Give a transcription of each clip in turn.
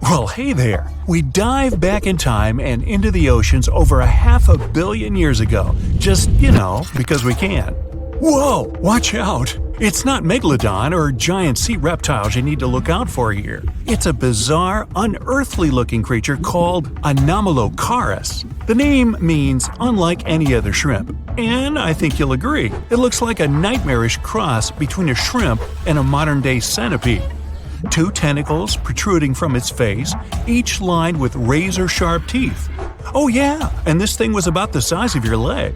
Well, hey there! We dive back in time and into the oceans over 500 million years ago, just, because we can. Whoa! Watch out! It's not Megalodon or giant sea reptiles you need to look out for here. It's a bizarre, unearthly-looking creature called anomalocaris. The name means unlike any other shrimp, and I think you'll agree, it looks like a nightmarish cross between a shrimp and a modern-day centipede. 2 tentacles protruding from its face, each lined with razor-sharp teeth. Oh yeah, and this thing was about the size of your leg.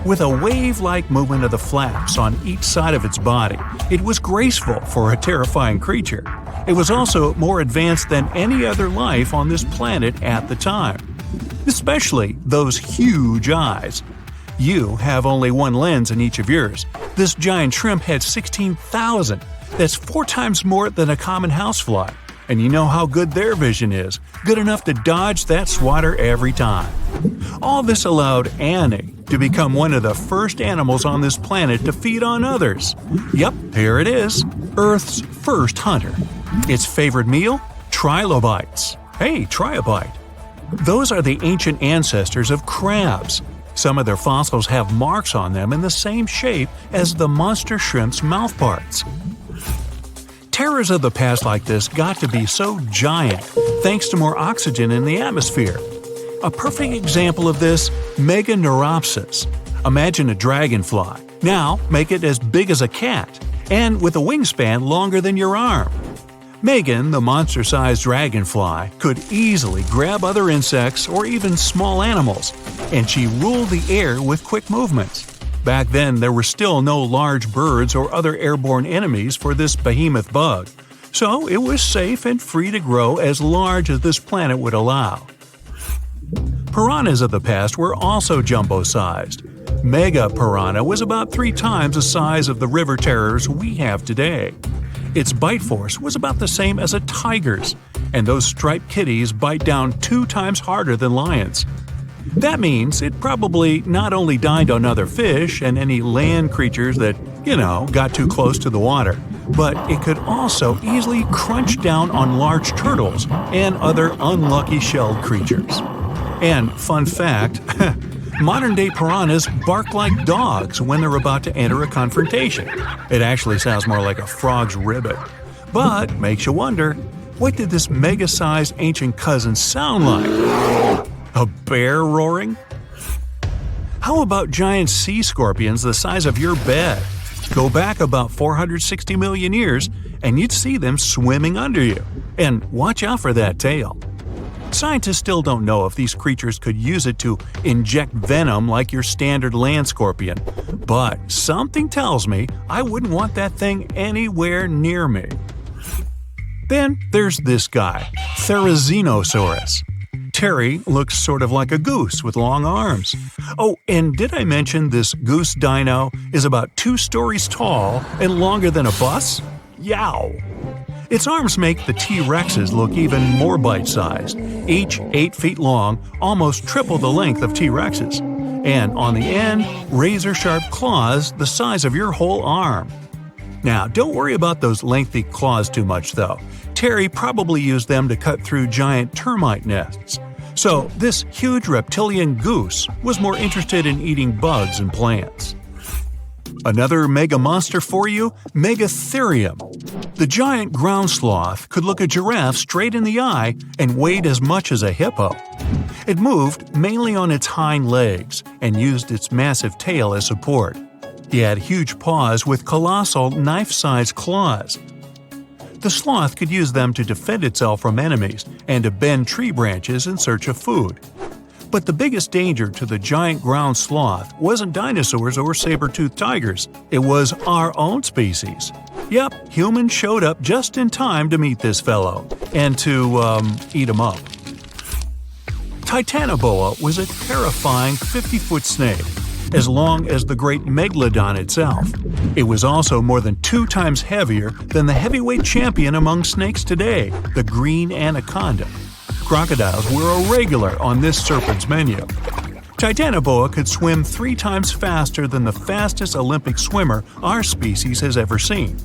With a wave-like movement of the flaps on each side of its body, it was graceful for a terrifying creature. It was also more advanced than any other life on this planet at the time. Especially those huge eyes. You have only one lens in each of yours. This giant shrimp had 16,000. That's 4 times more than a common housefly. And you know how good their vision is. Good enough to dodge that swatter every time. All this allowed Annie to become one of the first animals on this planet to feed on others. Yep, here it is. Earth's first hunter. Its favorite meal? Trilobites. Hey, try a bite. Those are the ancient ancestors of crabs. Some of their fossils have marks on them in the same shape as the monster shrimp's mouthparts. Terrors of the past like this got to be so giant thanks to more oxygen in the atmosphere. A perfect example of this, Meganeuropsis. Imagine a dragonfly. Now make it as big as a cat, and with a wingspan longer than your arm. Megan, the monster-sized dragonfly, could easily grab other insects or even small animals, and she ruled the air with quick movements. Back then, there were still no large birds or other airborne enemies for this behemoth bug, so it was safe and free to grow as large as this planet would allow. Piranhas of the past were also jumbo-sized. Mega piranha was about 3 times the size of the river terrors we have today. Its bite force was about the same as a tiger's, and those striped kitties bite down 2 times harder than lions. That means it probably not only dined on other fish and any land creatures that, got too close to the water, but it could also easily crunch down on large turtles and other unlucky shelled creatures. And fun fact, modern-day piranhas bark like dogs when they're about to enter a confrontation. It actually sounds more like a frog's ribbit. But makes you wonder, what did this mega-sized ancient cousin sound like? A bear roaring? How about giant sea scorpions the size of your bed? Go back about 460 million years, and you'd see them swimming under you. And watch out for that tail. Scientists still don't know if these creatures could use it to inject venom like your standard land scorpion, but something tells me I wouldn't want that thing anywhere near me. Then there's this guy, Therizinosaurus. Terry looks sort of like a goose with long arms. Oh, and did I mention this goose dino is about 2 stories tall and longer than a bus? Yow! Its arms make the T-Rexes look even more bite-sized, each 8 feet long, almost triple the length of T-Rexes. And on the end, razor-sharp claws the size of your whole arm. Now, don't worry about those lengthy claws too much, though. Terry probably used them to cut through giant termite nests. So, this huge reptilian goose was more interested in eating bugs and plants. Another mega monster for you, Megatherium. The giant ground sloth could look a giraffe straight in the eye and weighed as much as a hippo. It moved mainly on its hind legs and used its massive tail as support. He had huge paws with colossal knife-sized claws. The sloth could use them to defend itself from enemies and to bend tree branches in search of food. But the biggest danger to the giant ground sloth wasn't dinosaurs or saber-toothed tigers. It was our own species. Yep, humans showed up just in time to meet this fellow and to, eat him up. Titanoboa was a terrifying 50-foot snake, as long as the great Megalodon itself. It was also more than 2 times heavier than the heavyweight champion among snakes today, the green anaconda. Crocodiles were a regular on this serpent's menu. Titanoboa could swim 3 times faster than the fastest Olympic swimmer our species has ever seen.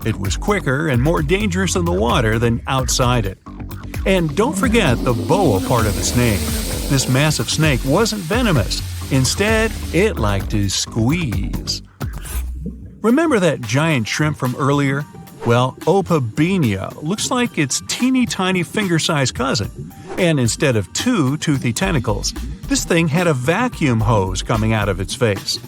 It was quicker and more dangerous in the water than outside it. And don't forget the boa part of its name. This massive snake wasn't venomous. Instead, it liked to squeeze. Remember that giant shrimp from earlier? Well, Opabinia looks like its teeny tiny finger-sized cousin. And instead of two toothy tentacles, this thing had a vacuum hose coming out of its face.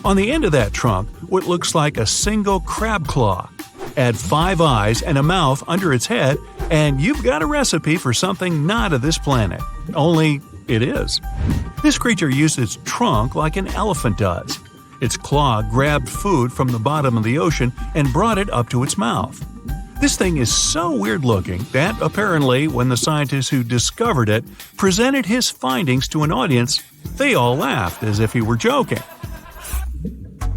On the end of that trunk, what looks like a single crab claw. Add 5 eyes and a mouth under its head, and you've got a recipe for something not of this planet. Only it is. This creature used its trunk like an elephant does. Its claw grabbed food from the bottom of the ocean and brought it up to its mouth. This thing is so weird-looking that, apparently, when the scientists who discovered it presented his findings to an audience, they all laughed as if he were joking.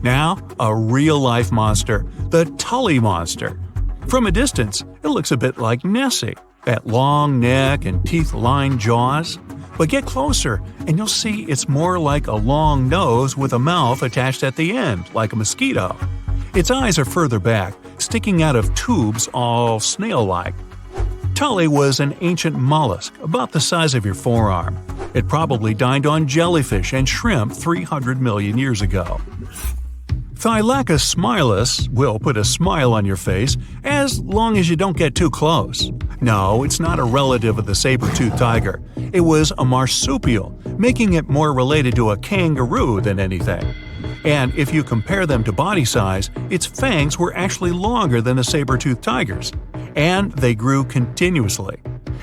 Now, a real-life monster, the Tully monster. From a distance, it looks a bit like Nessie, that long neck and teeth-lined jaws. But get closer, and you'll see it's more like a long nose with a mouth attached at the end, like a mosquito. Its eyes are further back, sticking out of tubes all snail-like. Tully was an ancient mollusk, about the size of your forearm. It probably dined on jellyfish and shrimp 300 million years ago. Thylacus smilus will put a smile on your face as long as you don't get too close. No, it's not a relative of the saber-toothed tiger. It was a marsupial, making it more related to a kangaroo than anything. And if you compare them to body size, its fangs were actually longer than a saber-toothed tiger's. And they grew continuously.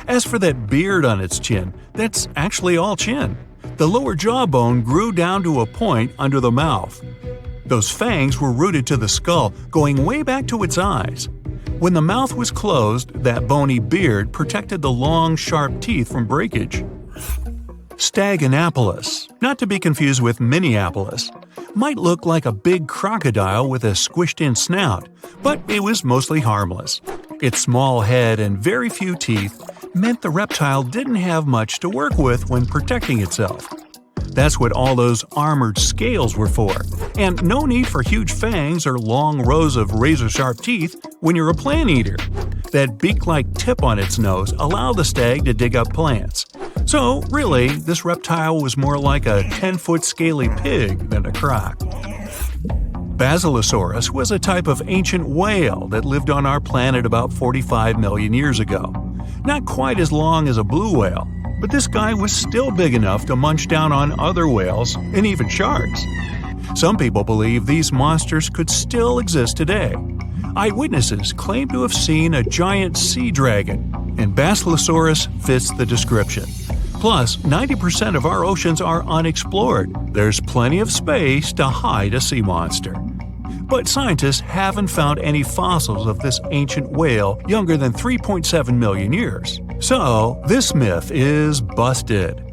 As for that beard on its chin, that's actually all chin. The lower jawbone grew down to a point under the mouth. Those fangs were rooted to the skull, going way back to its eyes. When the mouth was closed, that bony beard protected the long, sharp teeth from breakage. Staganapolis, not to be confused with Minneapolis, might look like a big crocodile with a squished-in snout, but it was mostly harmless. Its small head and very few teeth meant the reptile didn't have much to work with when protecting itself. That's what all those armored scales were for, and no need for huge fangs or long rows of razor-sharp teeth when you're a plant eater. That beak-like tip on its nose allowed the stag to dig up plants. So, really, this reptile was more like a 10-foot scaly pig than a croc. Basilosaurus was a type of ancient whale that lived on our planet about 45 million years ago. Not quite as long as a blue whale, but this guy was still big enough to munch down on other whales and even sharks. Some people believe these monsters could still exist today. Eyewitnesses claim to have seen a giant sea dragon, and Basilosaurus fits the description. Plus, 90% of our oceans are unexplored. There's plenty of space to hide a sea monster. But scientists haven't found any fossils of this ancient whale younger than 3.7 million years. So, this myth is busted.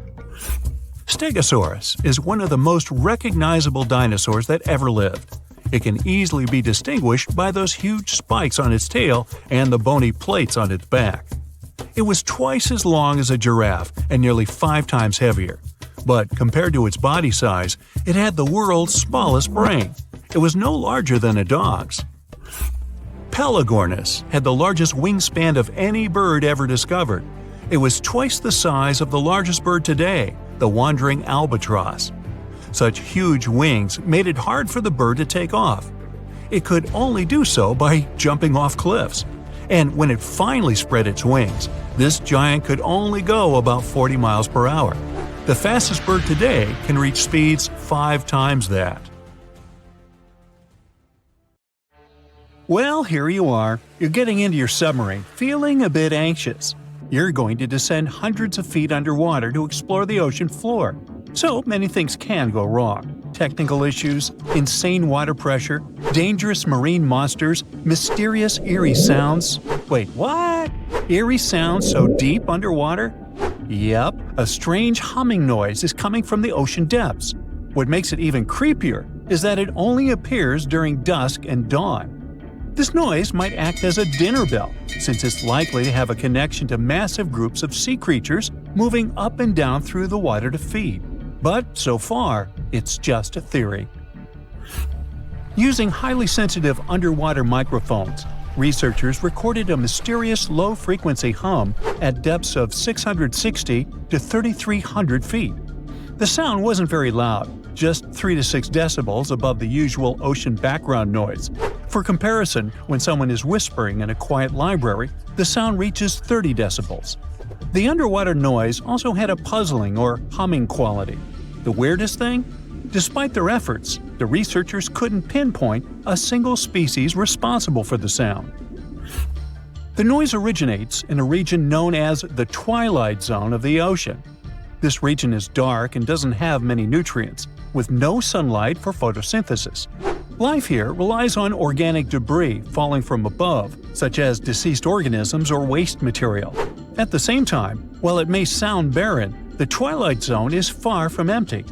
Stegosaurus is one of the most recognizable dinosaurs that ever lived. It can easily be distinguished by those huge spikes on its tail and the bony plates on its back. It was twice as long as a giraffe and nearly 5 times heavier. But compared to its body size, it had the world's smallest brain. It was no larger than a dog's. Pelagornis had the largest wingspan of any bird ever discovered. It was twice the size of the largest bird today, the wandering albatross. Such huge wings made it hard for the bird to take off. It could only do so by jumping off cliffs. And when it finally spread its wings, this giant could only go about 40 miles per hour. The fastest bird today can reach speeds 5 times that. Well, here you are. You're getting into your submarine, feeling a bit anxious. You're going to descend hundreds of feet underwater to explore the ocean floor. So many things can go wrong. Technical issues, insane water pressure, dangerous marine monsters, mysterious eerie sounds. Wait, what? Eerie sounds so deep underwater? Yep, a strange humming noise is coming from the ocean depths. What makes it even creepier is that it only appears during dusk and dawn. This noise might act as a dinner bell, since it's likely to have a connection to massive groups of sea creatures moving up and down through the water to feed. But so far, it's just a theory. Using highly sensitive underwater microphones, researchers recorded a mysterious low-frequency hum at depths of 660 to 3,300 feet. The sound wasn't very loud, just 3 to 6 decibels above the usual ocean background noise. For comparison, when someone is whispering in a quiet library, the sound reaches 30 decibels. The underwater noise also had a puzzling or humming quality. The weirdest thing? Despite their efforts, the researchers couldn't pinpoint a single species responsible for the sound. The noise originates in a region known as the twilight zone of the ocean. This region is dark and doesn't have many nutrients, with no sunlight for photosynthesis. Life here relies on organic debris falling from above, such as deceased organisms or waste material. At the same time, while it may sound barren, the twilight zone is far from empty.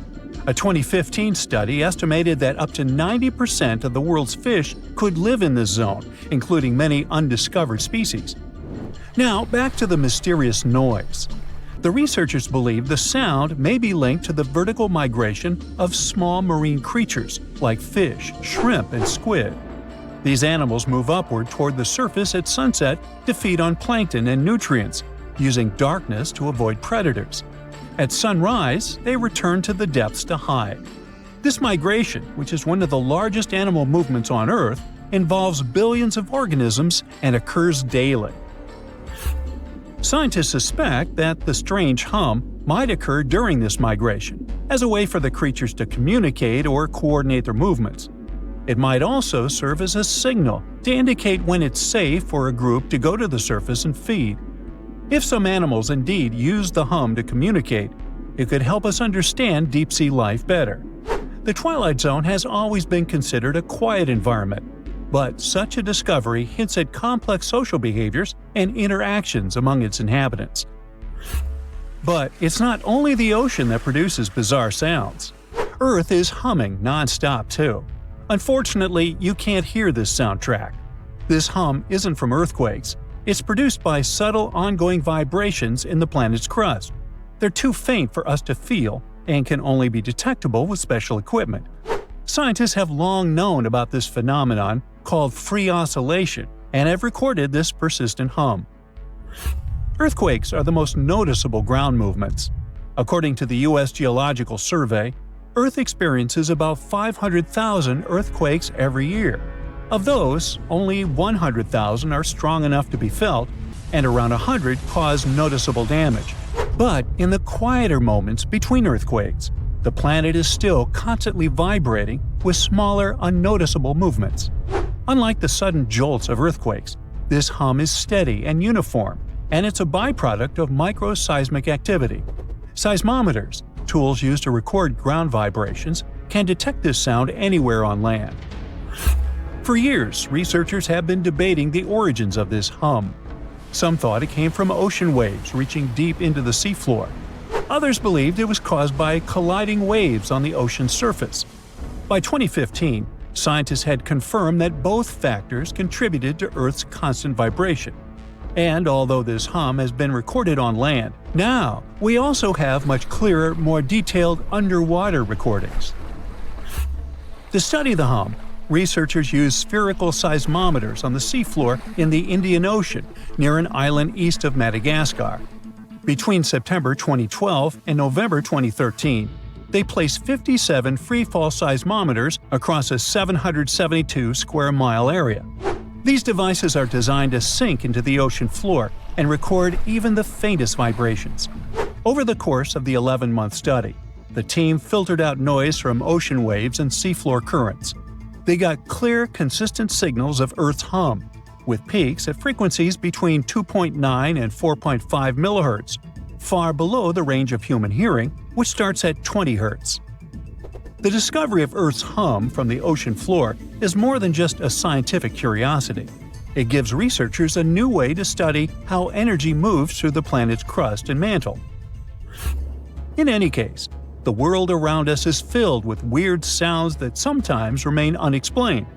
A 2015 study estimated that up to 90% of the world's fish could live in this zone, including many undiscovered species. Now, back to the mysterious noise. The researchers believe the sound may be linked to the vertical migration of small marine creatures like fish, shrimp, and squid. These animals move upward toward the surface at sunset to feed on plankton and nutrients, using darkness to avoid predators. At sunrise, they return to the depths to hide. This migration, which is one of the largest animal movements on Earth, involves billions of organisms and occurs daily. Scientists suspect that the strange hum might occur during this migration, as a way for the creatures to communicate or coordinate their movements. It might also serve as a signal to indicate when it's safe for a group to go to the surface and feed. If some animals indeed use the hum to communicate, it could help us understand deep-sea life better. The Twilight Zone has always been considered a quiet environment, but such a discovery hints at complex social behaviors and interactions among its inhabitants. But it's not only the ocean that produces bizarre sounds. Earth is humming non-stop too. Unfortunately, you can't hear this soundtrack. This hum isn't from earthquakes. It's produced by subtle ongoing vibrations in the planet's crust. They're too faint for us to feel and can only be detectable with special equipment. Scientists have long known about this phenomenon called free oscillation and have recorded this persistent hum. Earthquakes are the most noticeable ground movements. According to the U.S. Geological Survey, Earth experiences about 500,000 earthquakes every year. Of those, only 100,000 are strong enough to be felt, and around 100 cause noticeable damage. But in the quieter moments between earthquakes, the planet is still constantly vibrating with smaller, unnoticeable movements. Unlike the sudden jolts of earthquakes, this hum is steady and uniform, and it's a byproduct of microseismic activity. Seismometers, tools used to record ground vibrations, can detect this sound anywhere on land. For years, researchers have been debating the origins of this hum. Some thought it came from ocean waves reaching deep into the seafloor. Others believed it was caused by colliding waves on the ocean's surface. By 2015, scientists had confirmed that both factors contributed to Earth's constant vibration. And although this hum has been recorded on land, now we also have much clearer, more detailed underwater recordings. To study the hum, researchers used spherical seismometers on the seafloor in the Indian Ocean near an island east of Madagascar. Between September 2012 and November 2013, they placed 57 freefall seismometers across a 772 square mile area. These devices are designed to sink into the ocean floor and record even the faintest vibrations. Over the course of the 11-month study, the team filtered out noise from ocean waves and seafloor currents. They got clear, consistent signals of Earth's hum, with peaks at frequencies between 2.9 and 4.5 MHz, far below the range of human hearing, which starts at 20 Hz. The discovery of Earth's hum from the ocean floor is more than just a scientific curiosity. It gives researchers a new way to study how energy moves through the planet's crust and mantle. In any case, the world around us is filled with weird sounds that sometimes remain unexplained.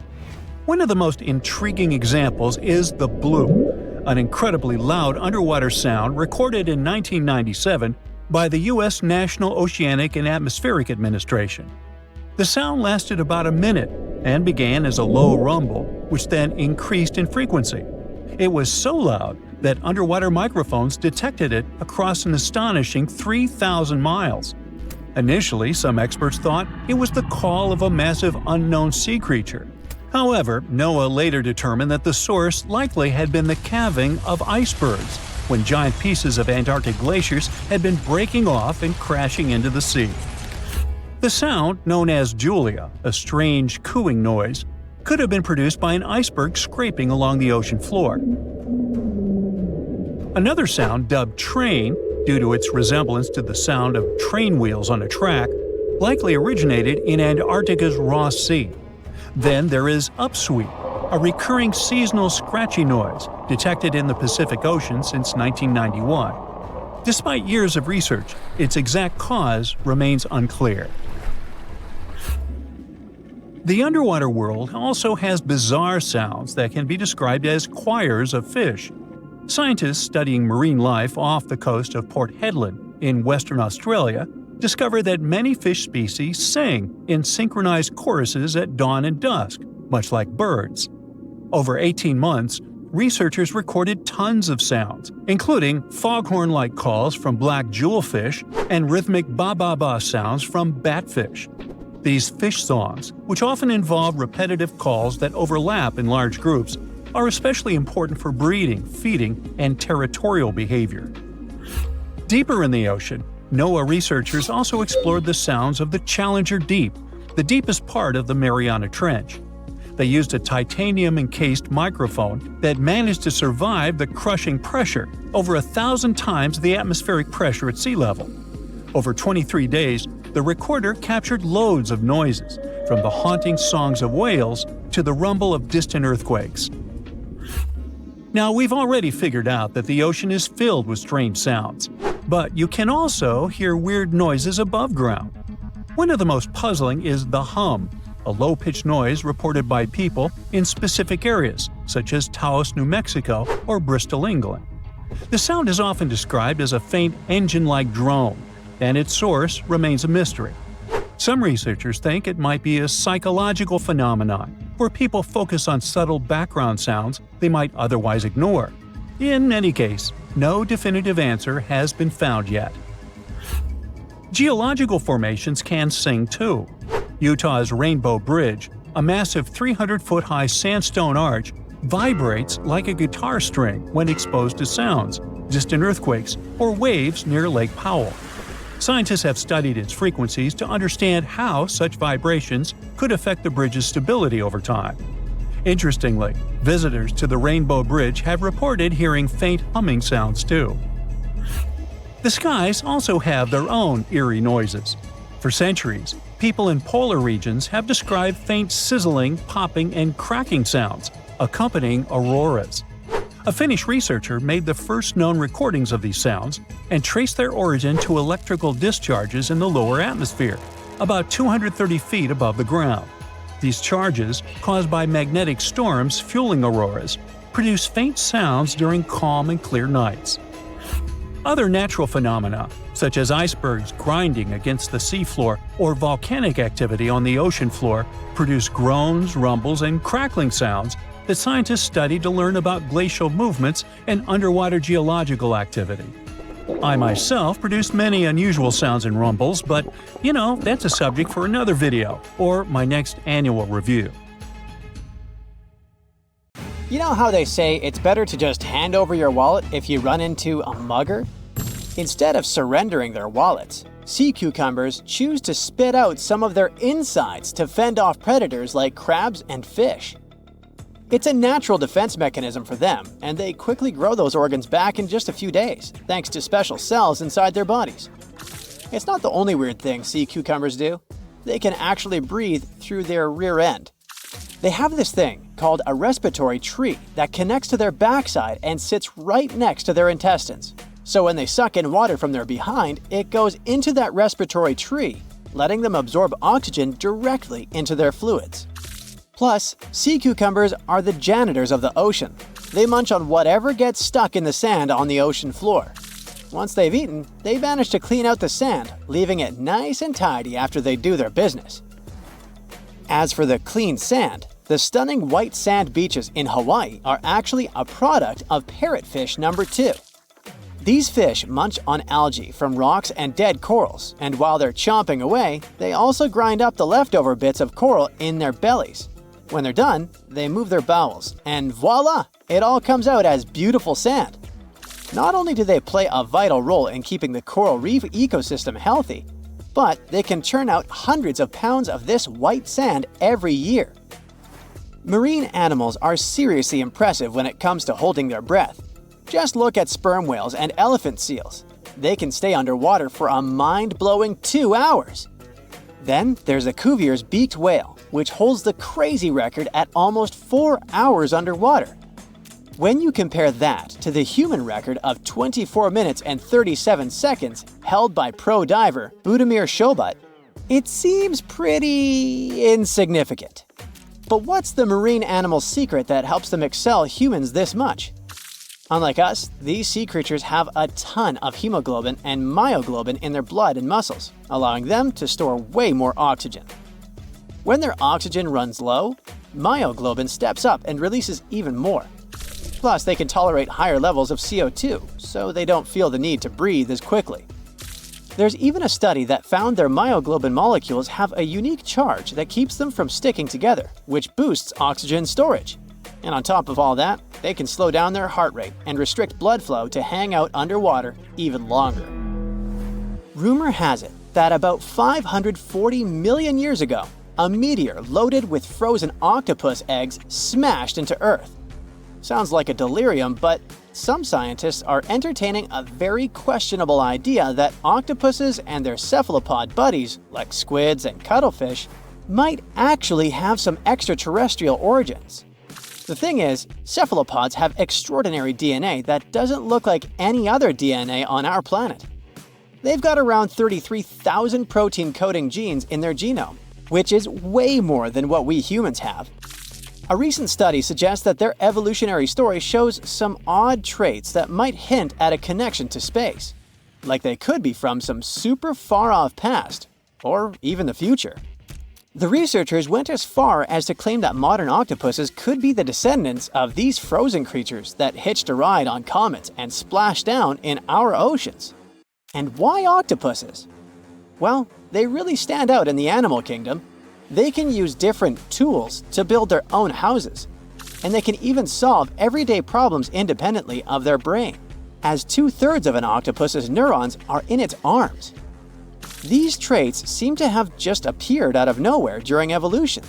One of the most intriguing examples is the bloop, an incredibly loud underwater sound recorded in 1997 by the U.S. National Oceanic and Atmospheric Administration. The sound lasted about a minute and began as a low rumble, which then increased in frequency. It was so loud that underwater microphones detected it across an astonishing 3,000 miles. Initially, some experts thought it was the call of a massive unknown sea creature. However, NOAA later determined that the source likely had been the calving of icebergs, when giant pieces of Antarctic glaciers had been breaking off and crashing into the sea. The sound, known as Julia, a strange cooing noise, could have been produced by an iceberg scraping along the ocean floor. Another sound, dubbed train, due to its resemblance to the sound of train wheels on a track, likely originated in Antarctica's Ross Sea. Then there is upsweep, a recurring seasonal scratchy noise detected in the Pacific Ocean since 1991. Despite years of research, its exact cause remains unclear. The underwater world also has bizarre sounds that can be described as choirs of fish. Scientists studying marine life off the coast of Port Hedland in Western Australia discovered that many fish species sing in synchronized choruses at dawn and dusk, much like birds. Over 18 months, researchers recorded tons of sounds, including foghorn-like calls from black jewelfish and rhythmic ba-ba-ba sounds from batfish. These fish songs, which often involve repetitive calls that overlap in large groups, are especially important for breeding, feeding, and territorial behavior. Deeper in the ocean, NOAA researchers also explored the sounds of the Challenger Deep, the deepest part of the Mariana Trench. They used a titanium-encased microphone that managed to survive the crushing pressure, over 1,000 times the atmospheric pressure at sea level. Over 23 days, the recorder captured loads of noises, from the haunting songs of whales to the rumble of distant earthquakes. Now, we've already figured out that the ocean is filled with strange sounds, but you can also hear weird noises above ground. One of the most puzzling is the hum, a low-pitched noise reported by people in specific areas, such as Taos, New Mexico, or Bristol, England. The sound is often described as a faint engine-like drone, and its source remains a mystery. Some researchers think it might be a psychological phenomenon, where people focus on subtle background sounds they might otherwise ignore. In any case, no definitive answer has been found yet. Geological formations can sing too. Utah's Rainbow Bridge, a massive 300-foot-high sandstone arch, vibrates like a guitar string when exposed to sounds, distant earthquakes, or waves near Lake Powell. Scientists have studied its frequencies to understand how such vibrations could affect the bridge's stability over time. Interestingly, visitors to the Rainbow Bridge have reported hearing faint humming sounds too. The skies also have their own eerie noises. For centuries, people in polar regions have described faint sizzling, popping, and cracking sounds, accompanying auroras. A Finnish researcher made the first known recordings of these sounds and traced their origin to electrical discharges in the lower atmosphere, about 230 feet above the ground. These charges, caused by magnetic storms fueling auroras, produce faint sounds during calm and clear nights. Other natural phenomena, such as icebergs grinding against the seafloor or volcanic activity on the ocean floor, produce groans, rumbles, and crackling sounds that scientists study to learn about glacial movements and underwater geological activity. I myself produced many unusual sounds and rumbles, but, that's a subject for another video, or my next annual review. You know how they say it's better to just hand over your wallet if you run into a mugger? Instead of surrendering their wallets, sea cucumbers choose to spit out some of their insides to fend off predators like crabs and fish. It's a natural defense mechanism for them, and they quickly grow those organs back in just a few days, thanks to special cells inside their bodies. It's not the only weird thing sea cucumbers do. They can actually breathe through their rear end. They have this thing called a respiratory tree that connects to their backside and sits right next to their intestines. So when they suck in water from their behind, it goes into that respiratory tree, letting them absorb oxygen directly into their fluids. Plus, sea cucumbers are the janitors of the ocean. They munch on whatever gets stuck in the sand on the ocean floor. Once they've eaten, they manage to clean out the sand, leaving it nice and tidy after they do their business. As for the clean sand, The stunning white sand beaches in Hawaii are actually a product of parrotfish number 2. These fish munch on algae from rocks and dead corals, and while they're chomping away, they also grind up the leftover bits of coral in their bellies. When they're done, they move their bowels, and voila! It all comes out as beautiful sand. Not only do they play a vital role in keeping the coral reef ecosystem healthy, but they can churn out hundreds of pounds of this white sand every year. Marine animals are seriously impressive when it comes to holding their breath. Just look at sperm whales and elephant seals. They can stay underwater for a mind-blowing 2 hours. Then there's a Cuvier's beaked whale, which holds the crazy record at almost 4 hours underwater. When you compare that to the human record of 24 minutes and 37 seconds held by pro diver Budimir Shobut, it seems pretty insignificant. But what's the marine animal's secret that helps them excel humans this much? Unlike us, these sea creatures have a ton of hemoglobin and myoglobin in their blood and muscles, allowing them to store way more oxygen. When their oxygen runs low, myoglobin steps up and releases even more. Plus, they can tolerate higher levels of CO2, so they don't feel the need to breathe as quickly. There's even a study that found their myoglobin molecules have a unique charge that keeps them from sticking together, which boosts oxygen storage. And on top of all that, they can slow down their heart rate and restrict blood flow to hang out underwater even longer. Rumor has it that about 540 million years ago, a meteor loaded with frozen octopus eggs smashed into Earth. Sounds like a delirium, but some scientists are entertaining a very questionable idea that octopuses and their cephalopod buddies, like squids and cuttlefish, might actually have some extraterrestrial origins. The thing is, cephalopods have extraordinary DNA that doesn't look like any other DNA on our planet. They've got around 33,000 protein-coding genes in their genome, which is way more than what we humans have. A recent study suggests that their evolutionary story shows some odd traits that might hint at a connection to space, like they could be from some super far-off past, or even the future. The researchers went as far as to claim that modern octopuses could be the descendants of these frozen creatures that hitched a ride on comets and splashed down in our oceans. And why octopuses? Well, they really stand out in the animal kingdom. They can use different tools to build their own houses, and they can even solve everyday problems independently of their brain, as 2/3 of an octopus's neurons are in its arms. These traits seem to have just appeared out of nowhere during evolution.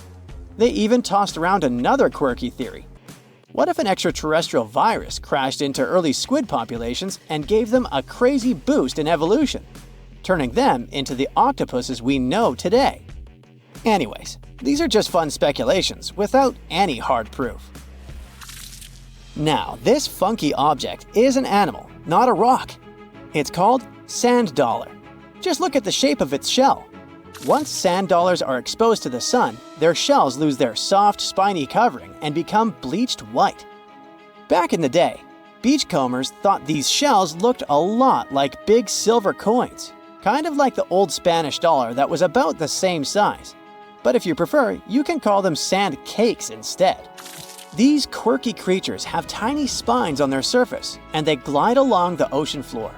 They even tossed around another quirky theory. What if an extraterrestrial virus crashed into early squid populations and gave them a crazy boost in evolution, turning them into the octopuses we know today? Anyways, these are just fun speculations without any hard proof. Now, this funky object is an animal, not a rock. It's called sand dollar. Just look at the shape of its shell. Once sand dollars are exposed to the sun, their shells lose their soft, spiny covering and become bleached white. Back in the day, beachcombers thought these shells looked a lot like big silver coins, kind of like the old Spanish dollar that was about the same size. But if you prefer, you can call them sand cakes instead. These quirky creatures have tiny spines on their surface, and they glide along the ocean floor.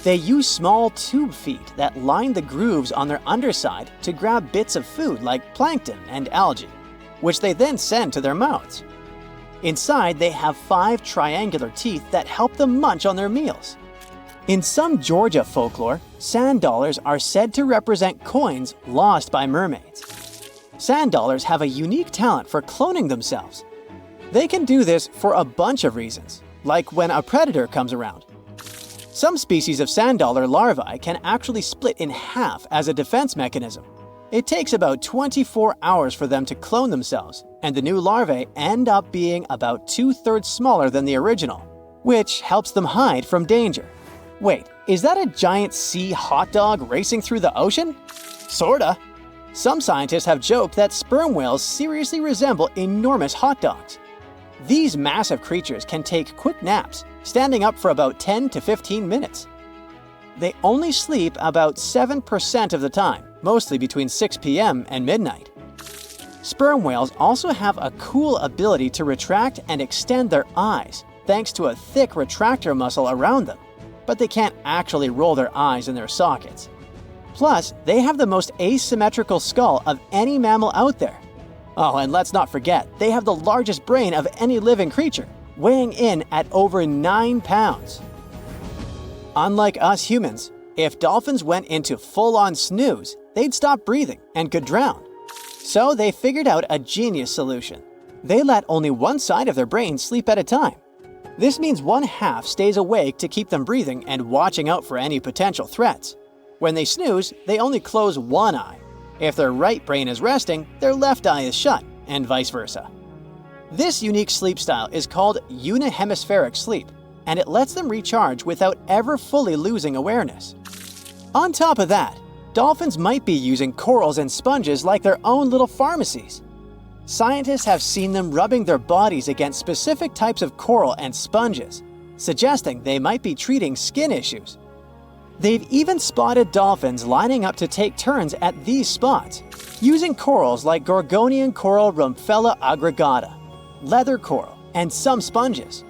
They use small tube feet that line the grooves on their underside to grab bits of food like plankton and algae, which they then send to their mouths. Inside, they have 5 triangular teeth that help them munch on their meals. In some Georgia folklore, sand dollars are said to represent coins lost by mermaids. Sand dollars have a unique talent for cloning themselves. They can do this for a bunch of reasons, like when a predator comes around. Some species of sand dollar larvae can actually split in half as a defense mechanism. It takes about 24 hours for them to clone themselves, and the new larvae end up being about 2/3 smaller than the original, which helps them hide from danger. Wait, is that a giant sea hot dog racing through the ocean? Sorta. Some scientists have joked that sperm whales seriously resemble enormous hot dogs. These massive creatures can take quick naps, standing up for about 10 to 15 minutes. They only sleep about 7% of the time, mostly between 6 p.m. and midnight. Sperm whales also have a cool ability to retract and extend their eyes, thanks to a thick retractor muscle around them, but they can't actually roll their eyes in their sockets. Plus, they have the most asymmetrical skull of any mammal out there. Oh, and let's not forget, they have the largest brain of any living creature, weighing in at over 9 pounds. Unlike us humans, if dolphins went into full-on snooze, they'd stop breathing and could drown. So they figured out a genius solution. They let only one side of their brain sleep at a time. This means one half stays awake to keep them breathing and watching out for any potential threats. When they snooze, they only close one eye. If their right brain is resting, their left eye is shut, and vice versa. This unique sleep style is called unihemispheric sleep, and it lets them recharge without ever fully losing awareness. On top of that, dolphins might be using corals and sponges like their own little pharmacies. Scientists have seen them rubbing their bodies against specific types of coral and sponges, suggesting they might be treating skin issues. They've even spotted dolphins lining up to take turns at these spots, using corals like Gorgonian coral Rumphella aggregata, leather coral, and some sponges.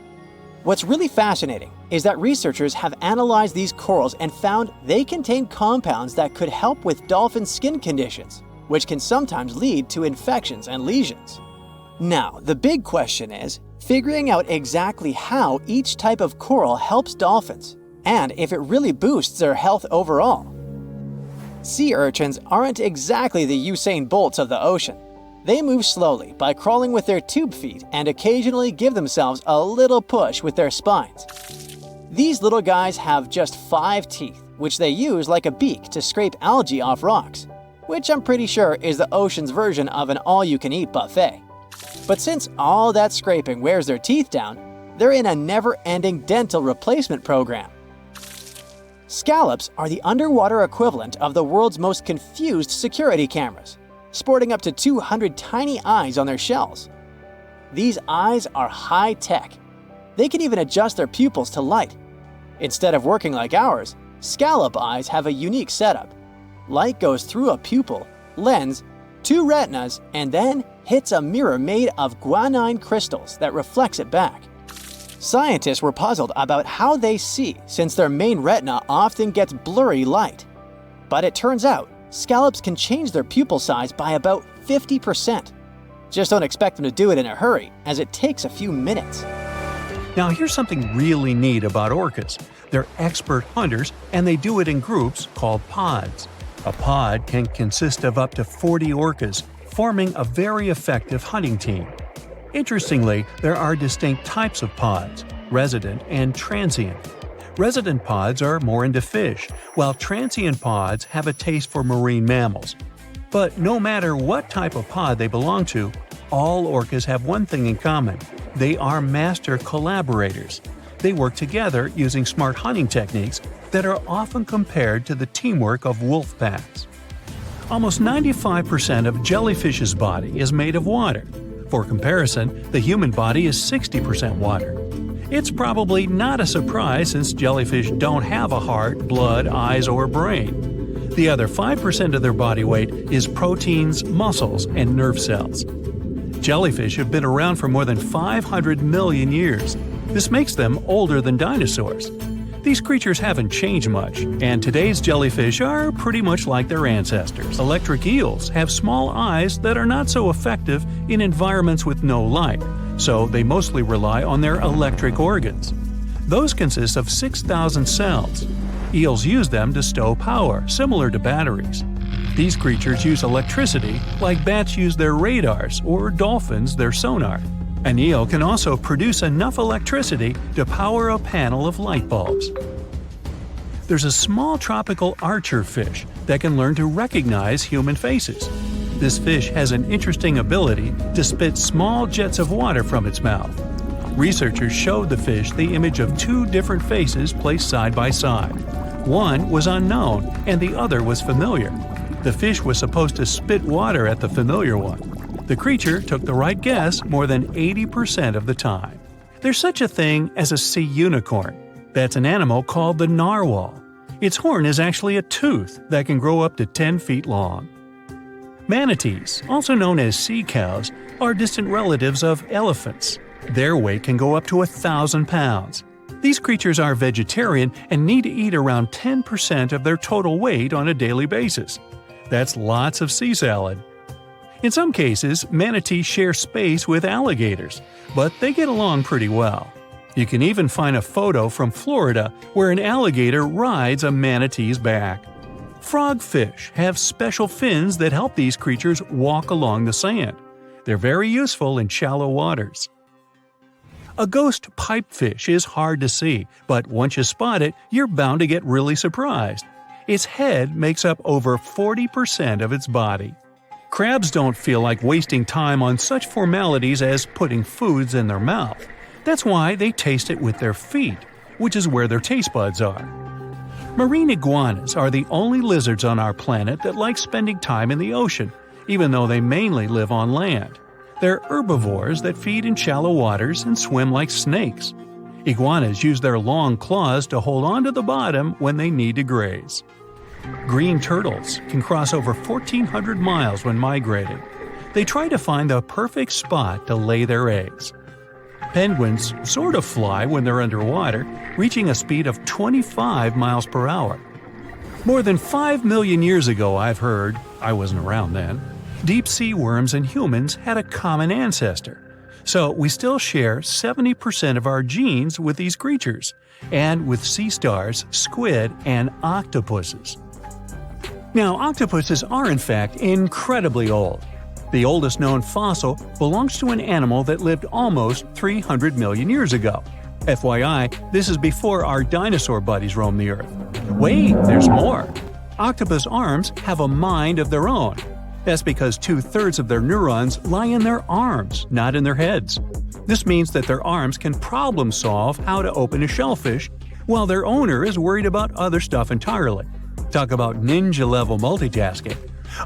What's really fascinating is that researchers have analyzed these corals and found they contain compounds that could help with dolphin skin conditions, which can sometimes lead to infections and lesions. Now, the big question is figuring out exactly how each type of coral helps dolphins, and if it really boosts their health overall. Sea urchins aren't exactly the Usain Bolts of the ocean. They move slowly by crawling with their tube feet and occasionally give themselves a little push with their spines. These little guys have just 5 teeth, which they use like a beak to scrape algae off rocks, which I'm pretty sure is the ocean's version of an all-you-can-eat buffet. But since all that scraping wears their teeth down, they're in a never-ending dental replacement program. Scallops are the underwater equivalent of the world's most confused security cameras, sporting up to 200 tiny eyes on their shells. These eyes are high-tech. They can even adjust their pupils to light. Instead of working like ours, scallop eyes have a unique setup. Light goes through a pupil, lens, 2 retinas, and then hits a mirror made of guanine crystals that reflects it back. Scientists were puzzled about how they see since their main retina often gets blurry light. But it turns out, scallops can change their pupil size by about 50%. Just don't expect them to do it in a hurry, as it takes a few minutes. Now here's something really neat about orcas. They're expert hunters, and they do it in groups called pods. A pod can consist of up to 40 orcas, forming a very effective hunting team. Interestingly, there are distinct types of pods: resident and transient. Resident pods are more into fish, while transient pods have a taste for marine mammals. But no matter what type of pod they belong to, all orcas have one thing in common: they are master collaborators. They work together using smart hunting techniques that are often compared to the teamwork of wolf packs. Almost 95% of jellyfish's body is made of water. For comparison, the human body is 60% water. It's probably not a surprise since jellyfish don't have a heart, blood, eyes, or brain. The other 5% of their body weight is proteins, muscles, and nerve cells. Jellyfish have been around for more than 500 million years. This makes them older than dinosaurs. These creatures haven't changed much, and today's jellyfish are pretty much like their ancestors. Electric eels have small eyes that are not so effective in environments with no light, so they mostly rely on their electric organs. Those consist of 6,000 cells. Eels use them to stow power, similar to batteries. These creatures use electricity like bats use their radars or dolphins their sonar. An eel can also produce enough electricity to power a panel of light bulbs. There's a small tropical archer fish that can learn to recognize human faces. This fish has an interesting ability to spit small jets of water from its mouth. Researchers showed the fish the image of 2 different faces placed side by side. One was unknown and the other was familiar. The fish was supposed to spit water at the familiar one. The creature took the right guess more than 80% of the time. There's such a thing as a sea unicorn. That's an animal called the narwhal. Its horn is actually a tooth that can grow up to 10 feet long. Manatees, also known as sea cows, are distant relatives of elephants. Their weight can go up to 1,000 pounds. These creatures are vegetarian and need to eat around 10% of their total weight on a daily basis. That's lots of sea salad. In some cases, manatees share space with alligators, but they get along pretty well. You can even find a photo from Florida where an alligator rides a manatee's back. Frogfish have special fins that help these creatures walk along the sand. They're very useful in shallow waters. A ghost pipefish is hard to see, but once you spot it, you're bound to get really surprised. Its head makes up over 40% of its body. Crabs don't feel like wasting time on such formalities as putting foods in their mouth. That's why they taste it with their feet, which is where their taste buds are. Marine iguanas are the only lizards on our planet that like spending time in the ocean, even though they mainly live on land. They're herbivores that feed in shallow waters and swim like snakes. Iguanas use their long claws to hold onto the bottom when they need to graze. Green turtles can cross over 1,400 miles when migrating. They try to find the perfect spot to lay their eggs. Penguins sort of fly when they're underwater, reaching a speed of 25 miles per hour. More than 5 million years ago, I've heard, I wasn't around then, deep-sea worms and humans had a common ancestor. So we still share 70% of our genes with these creatures, and with sea stars, squid, and octopuses. Now, octopuses are in fact incredibly old. The oldest known fossil belongs to an animal that lived almost 300 million years ago. FYI, this is before our dinosaur buddies roamed the Earth. Wait, there's more! Octopus arms have a mind of their own. That's because 2/3 of their neurons lie in their arms, not in their heads. This means that their arms can problem solve how to open a shellfish, while their owner is worried about other stuff entirely. Talk about ninja-level multitasking.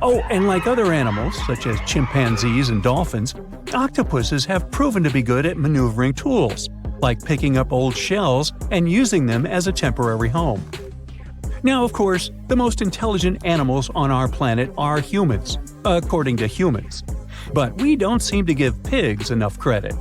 Oh, and like other animals, such as chimpanzees and dolphins, octopuses have proven to be good at maneuvering tools, like picking up old shells and using them as a temporary home. Now, of course, the most intelligent animals on our planet are humans, according to humans. But we don't seem to give pigs enough credit.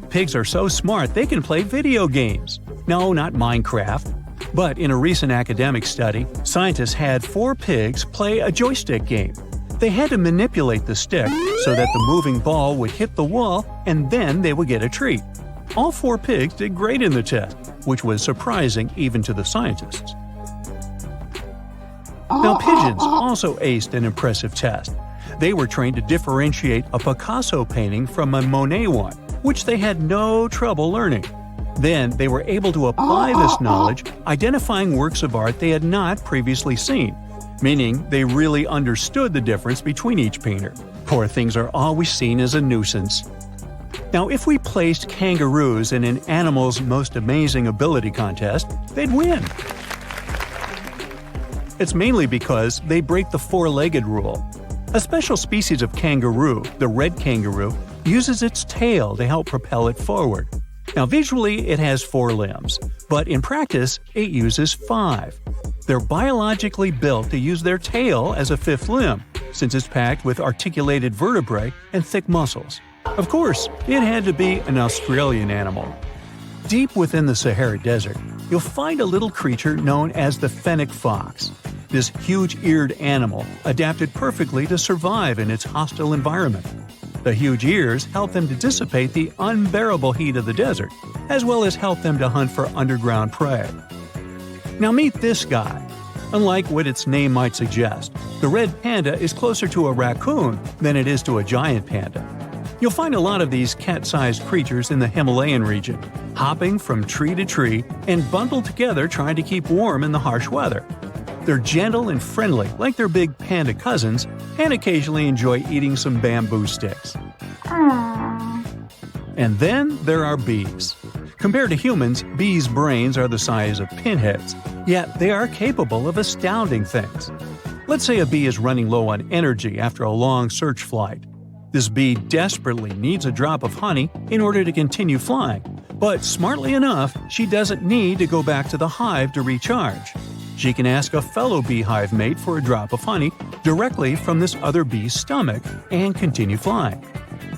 Pigs are so smart they can play video games. No, not Minecraft. But in a recent academic study, scientists had 4 pigs play a joystick game. They had to manipulate the stick so that the moving ball would hit the wall and then they would get a treat. All 4 pigs did great in the test, which was surprising even to the scientists. Now, pigeons also aced an impressive test. They were trained to differentiate a Picasso painting from a Monet one, which they had no trouble learning. Then they were able to apply this knowledge, identifying works of art they had not previously seen, meaning they really understood the difference between each painter. Poor things are always seen as a nuisance. Now, if we placed kangaroos in an Animal's Most Amazing Ability contest, they'd win. It's mainly because they break the four-legged rule. A special species of kangaroo, the red kangaroo, uses its tail to help propel it forward. Now, visually, it has 4 limbs, but in practice, it uses 5. They're biologically built to use their tail as a 5th limb, since it's packed with articulated vertebrae and thick muscles. Of course, it had to be an Australian animal. Deep within the Sahara Desert, you'll find a little creature known as the fennec fox. This huge-eared animal adapted perfectly to survive in its hostile environment. The huge ears help them to dissipate the unbearable heat of the desert, as well as help them to hunt for underground prey. Now meet this guy. Unlike what its name might suggest, the red panda is closer to a raccoon than it is to a giant panda. You'll find a lot of these cat-sized creatures in the Himalayan region, hopping from tree to tree and bundled together trying to keep warm in the harsh weather. They're gentle and friendly like their big panda cousins, and occasionally enjoy eating some bamboo sticks. And then there are bees. Compared to humans, bees' brains are the size of pinheads, yet they are capable of astounding things. Let's say a bee is running low on energy after a long search flight. This bee desperately needs a drop of honey in order to continue flying, but smartly enough, she doesn't need to go back to the hive to recharge. She can ask a fellow beehive mate for a drop of honey directly from this other bee's stomach and continue flying.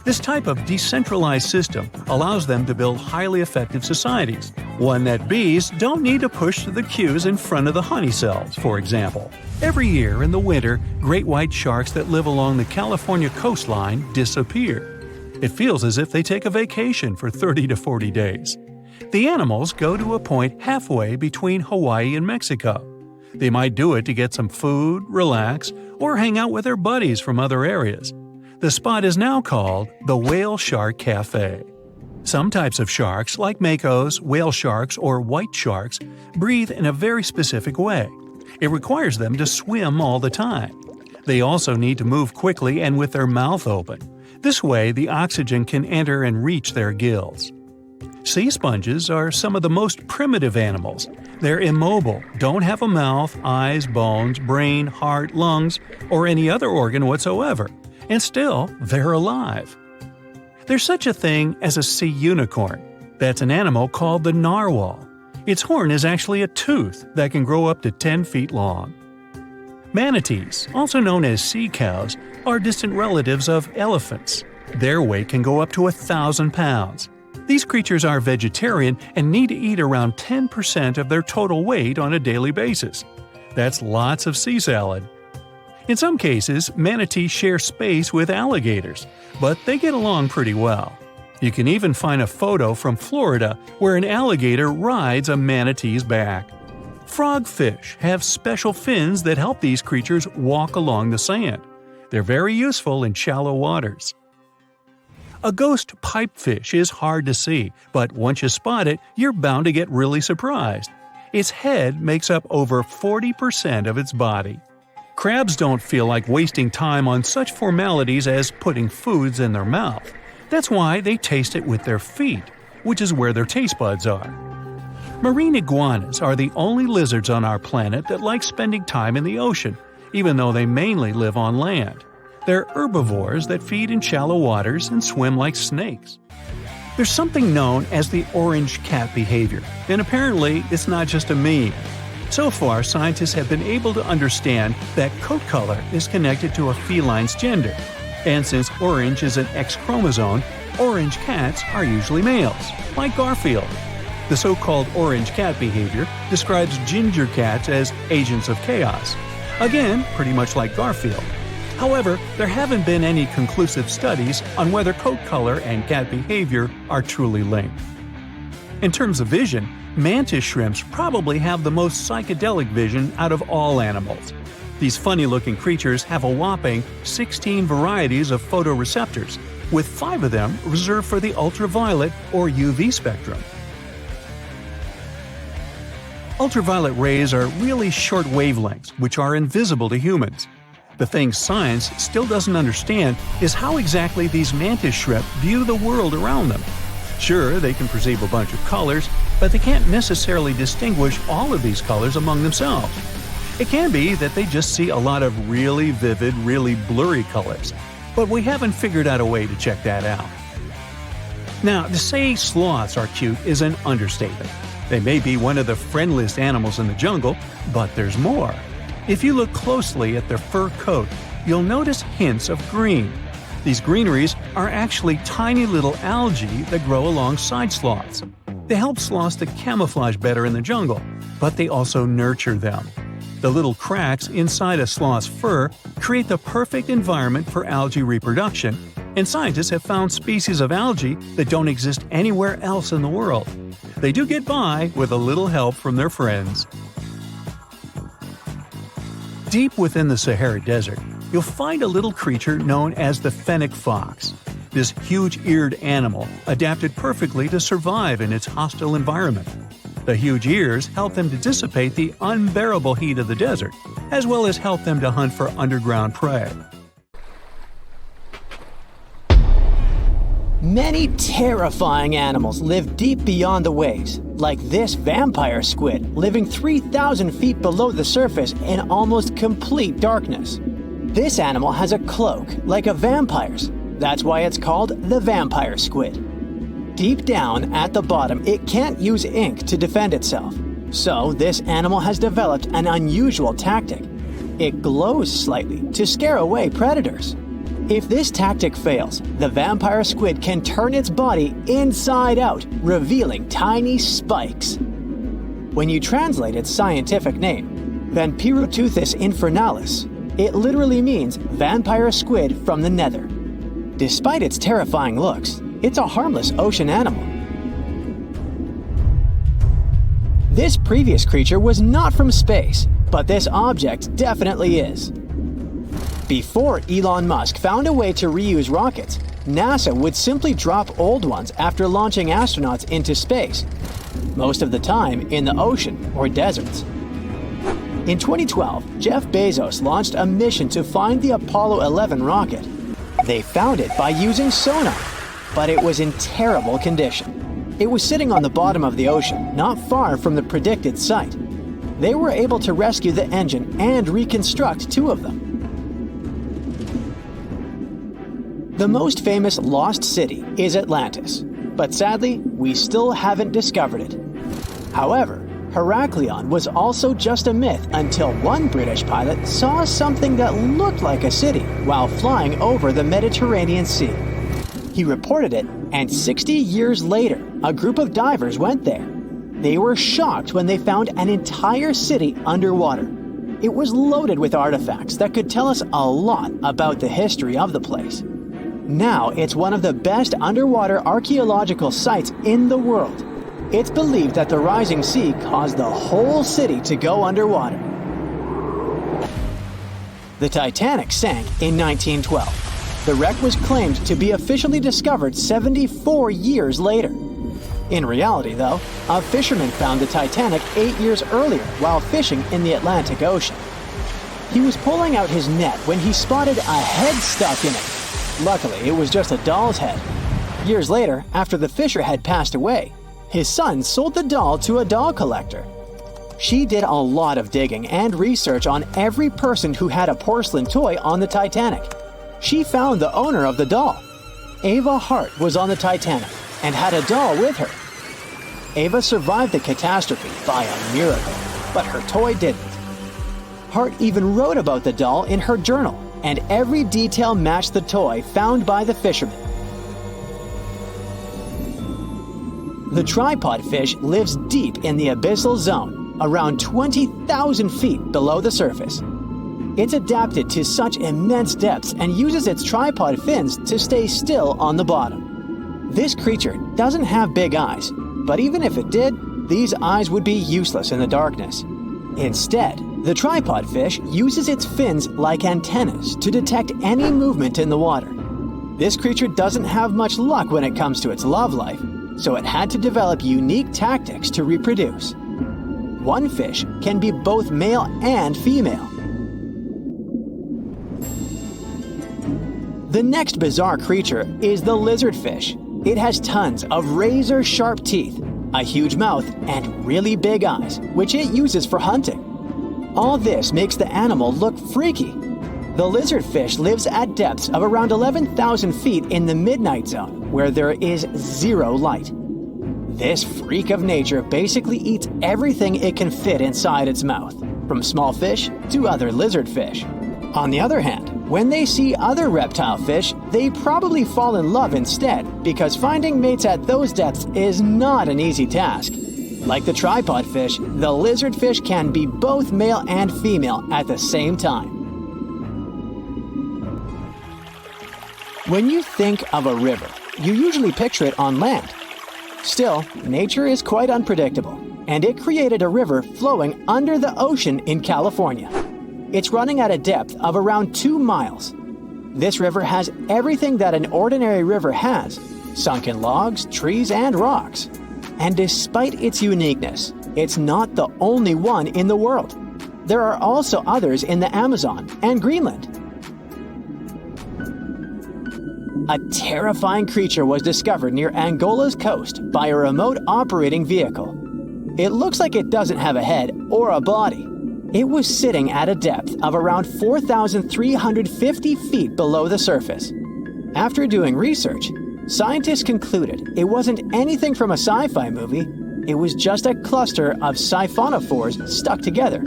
This type of decentralized system allows them to build highly effective societies, one that bees don't need to push the queues in front of the honey cells, for example. Every year in the winter, great white sharks that live along the California coastline disappear. It feels as if they take a vacation for 30 to 40 days. The animals go to a point halfway between Hawaii and Mexico. They might do it to get some food, relax, or hang out with their buddies from other areas. The spot is now called the Whale Shark Cafe. Some types of sharks, like makos, whale sharks, or white sharks, breathe in a very specific way. It requires them to swim all the time. They also need to move quickly and with their mouth open. This way, the oxygen can enter and reach their gills. Sea sponges are some of the most primitive animals. They're immobile, don't have a mouth, eyes, bones, brain, heart, lungs, or any other organ whatsoever. And still, they're alive. There's such a thing as a sea unicorn. That's an animal called the narwhal. Its horn is actually a tooth that can grow up to 10 feet long. Manatees, also known as sea cows, are distant relatives of elephants. Their weight can go up to 1,000 pounds. These creatures are vegetarian and need to eat around 10% of their total weight on a daily basis. That's lots of sea salad. In some cases, manatees share space with alligators, but they get along pretty well. You can even find a photo from Florida where an alligator rides a manatee's back. Frogfish have special fins that help these creatures walk along the sand. They're very useful in shallow waters. A ghost pipefish is hard to see, but once you spot it, you're bound to get really surprised. Its head makes up over 40% of its body. Crabs don't feel like wasting time on such formalities as putting foods in their mouth. That's why they taste it with their feet, which is where their taste buds are. Marine iguanas are the only lizards on our planet that like spending time in the ocean, even though they mainly live on land. They're herbivores that feed in shallow waters and swim like snakes. There's something known as the orange cat behavior, and apparently it's not just a meme. So far, scientists have been able to understand that coat color is connected to a feline's gender. And since orange is an X chromosome, orange cats are usually males, like Garfield. The so-called orange cat behavior describes ginger cats as agents of chaos. Again, pretty much like Garfield. However, there haven't been any conclusive studies on whether coat color and cat behavior are truly linked. In terms of vision, mantis shrimps probably have the most psychedelic vision out of all animals. These funny-looking creatures have a whopping 16 varieties of photoreceptors, with 5 of them reserved for the ultraviolet or UV spectrum. Ultraviolet rays are really short wavelengths, which are invisible to humans. The thing science still doesn't understand is how exactly these mantis shrimp view the world around them. Sure, they can perceive a bunch of colors, but they can't necessarily distinguish all of these colors among themselves. It can be that they just see a lot of really vivid, really blurry colors, but we haven't figured out a way to check that out. Now, to say sloths are cute is an understatement. They may be one of the friendliest animals in the jungle, but there's more. If you look closely at their fur coat, you'll notice hints of green. These greeneries are actually tiny little algae that grow alongside sloths. They help sloths to camouflage better in the jungle, but they also nurture them. The little cracks inside a sloth's fur create the perfect environment for algae reproduction, and scientists have found species of algae that don't exist anywhere else in the world. They do get by with a little help from their friends. Deep within the Sahara Desert, you'll find a little creature known as the fennec fox. This huge-eared animal adapted perfectly to survive in its hostile environment. The huge ears help them to dissipate the unbearable heat of the desert, as well as help them to hunt for underground prey. Many terrifying animals live deep beyond the waves, like this vampire squid living 3,000 feet below the surface in almost complete darkness. This animal has a cloak, like a vampire's. That's why it's called the vampire squid. Deep down at the bottom, it can't use ink to defend itself. So this animal has developed an unusual tactic. It glows slightly to scare away predators. If this tactic fails, the vampire squid can turn its body inside out, revealing tiny spikes. When you translate its scientific name, Vampiroteuthis infernalis, it literally means vampire squid from the nether. Despite its terrifying looks, it's a harmless ocean animal. This previous creature was not from space, but this object definitely is. Before Elon Musk found a way to reuse rockets, NASA would simply drop old ones after launching astronauts into space, most of the time in the ocean or deserts. In 2012, Jeff Bezos launched a mission to find the Apollo 11 rocket. They found it by using sonar, but it was in terrible condition. It was sitting on the bottom of the ocean, not far from the predicted site. They were able to rescue the engine and reconstruct 2 of them. The most famous lost city is Atlantis, but sadly, we still haven't discovered it. However, Heraklion was also just a myth until one British pilot saw something that looked like a city while flying over the Mediterranean Sea. He reported it, and 60 years later, a group of divers went there. They were shocked when they found an entire city underwater. It was loaded with artifacts that could tell us a lot about the history of the place. Now it's one of the best underwater archaeological sites in the world. It's believed that the rising sea caused the whole city to go underwater. The Titanic sank in 1912. The wreck was claimed to be officially discovered 74 years later. In reality, though, a fisherman found the Titanic 8 years earlier while fishing in the Atlantic Ocean. He was pulling out his net when he spotted a head stuck in it. Luckily, it was just a doll's head. Years later, after the fisher had passed away, his son sold the doll to a doll collector. She did a lot of digging and research on every person who had a porcelain toy on the Titanic. She found the owner of the doll. Ava Hart was on the Titanic and had a doll with her. Ava survived the catastrophe by a miracle, but her toy didn't. Hart even wrote about the doll in her journal, and every detail matched the toy found by the fisherman. The tripod fish lives deep in the abyssal zone, around 20,000 feet below the surface. It's adapted to such immense depths and uses its tripod fins to stay still on the bottom. This creature doesn't have big eyes, but even if it did, these eyes would be useless in the darkness. Instead, the tripod fish uses its fins like antennas to detect any movement in the water. This creature doesn't have much luck when it comes to its love life, so it had to develop unique tactics to reproduce. One fish can be both male and female. The next bizarre creature is the lizardfish. It has tons of razor-sharp teeth, a huge mouth, and really big eyes, which it uses for hunting. All this makes the animal look freaky. The lizardfish lives at depths of around 11,000 feet in the midnight zone, where there is zero light. This freak of nature basically eats everything it can fit inside its mouth, from small fish to other lizardfish. On the other hand, when they see other reptile fish, they probably fall in love instead, because finding mates at those depths is not an easy task. Like the tripod fish, the lizardfish can be both male and female at the same time. When you think of a river, you usually picture it on land. Still, nature is quite unpredictable, and it created a river flowing under the ocean in California. It's running at a depth of around 2 miles. This river has everything that an ordinary river has: sunken logs, trees, and rocks. And despite its uniqueness, it's not the only one in the world. There are also others in the Amazon and Greenland. A terrifying creature was discovered near Angola's coast by a remote operating vehicle. It looks like it doesn't have a head or a body. It was sitting at a depth of around 4,350 feet below the surface. After doing research, scientists concluded it wasn't anything from a sci-fi movie, it was just a cluster of siphonophores stuck together.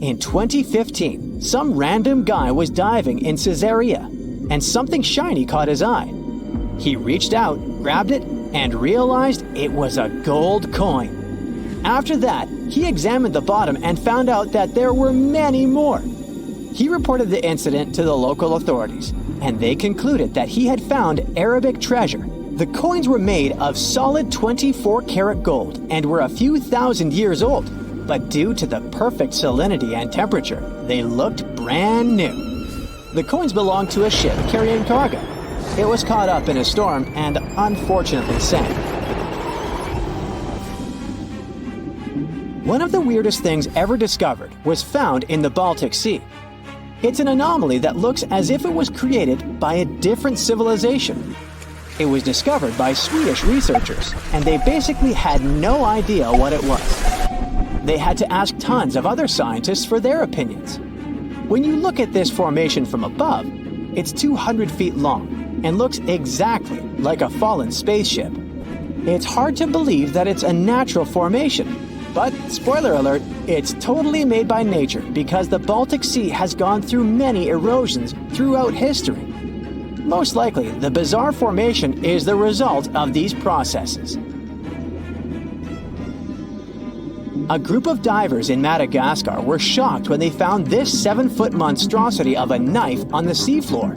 In 2015, some random guy was diving in Caesarea, and something shiny caught his eye. He reached out, grabbed it, and realized it was a gold coin. After that, he examined the bottom and found out that there were many more. He reported the incident to the local authorities, and they concluded that he had found Arabic treasure. The coins were made of solid 24-karat gold and were a few thousand years old, but due to the perfect salinity and temperature, they looked brand new. The coins belonged to a ship carrying cargo. It was caught up in a storm and unfortunately sank. One of the weirdest things ever discovered was found in the Baltic Sea. It's an anomaly that looks as if it was created by a different civilization. It was discovered by Swedish researchers, and they basically had no idea what it was. They had to ask tons of other scientists for their opinions. When you look at this formation from above, it's 200 feet long and looks exactly like a fallen spaceship. It's hard to believe that it's a natural formation, but spoiler alert, it's totally made by nature because the Baltic Sea has gone through many erosions throughout history. Most likely, the bizarre formation is the result of these processes. A group of divers in Madagascar were shocked when they found this 7-foot monstrosity of a knife on the seafloor.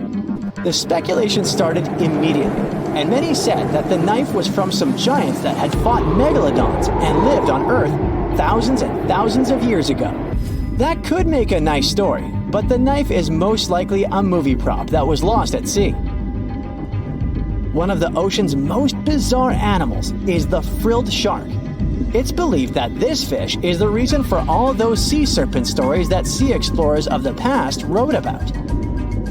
The speculation started immediately, and many said that the knife was from some giants that had fought megalodons and lived on Earth thousands and thousands of years ago. That could make a nice story, but the knife is most likely a movie prop that was lost at sea. One of the ocean's most bizarre animals is the frilled shark. It's believed that this fish is the reason for all those sea serpent stories that sea explorers of the past wrote about.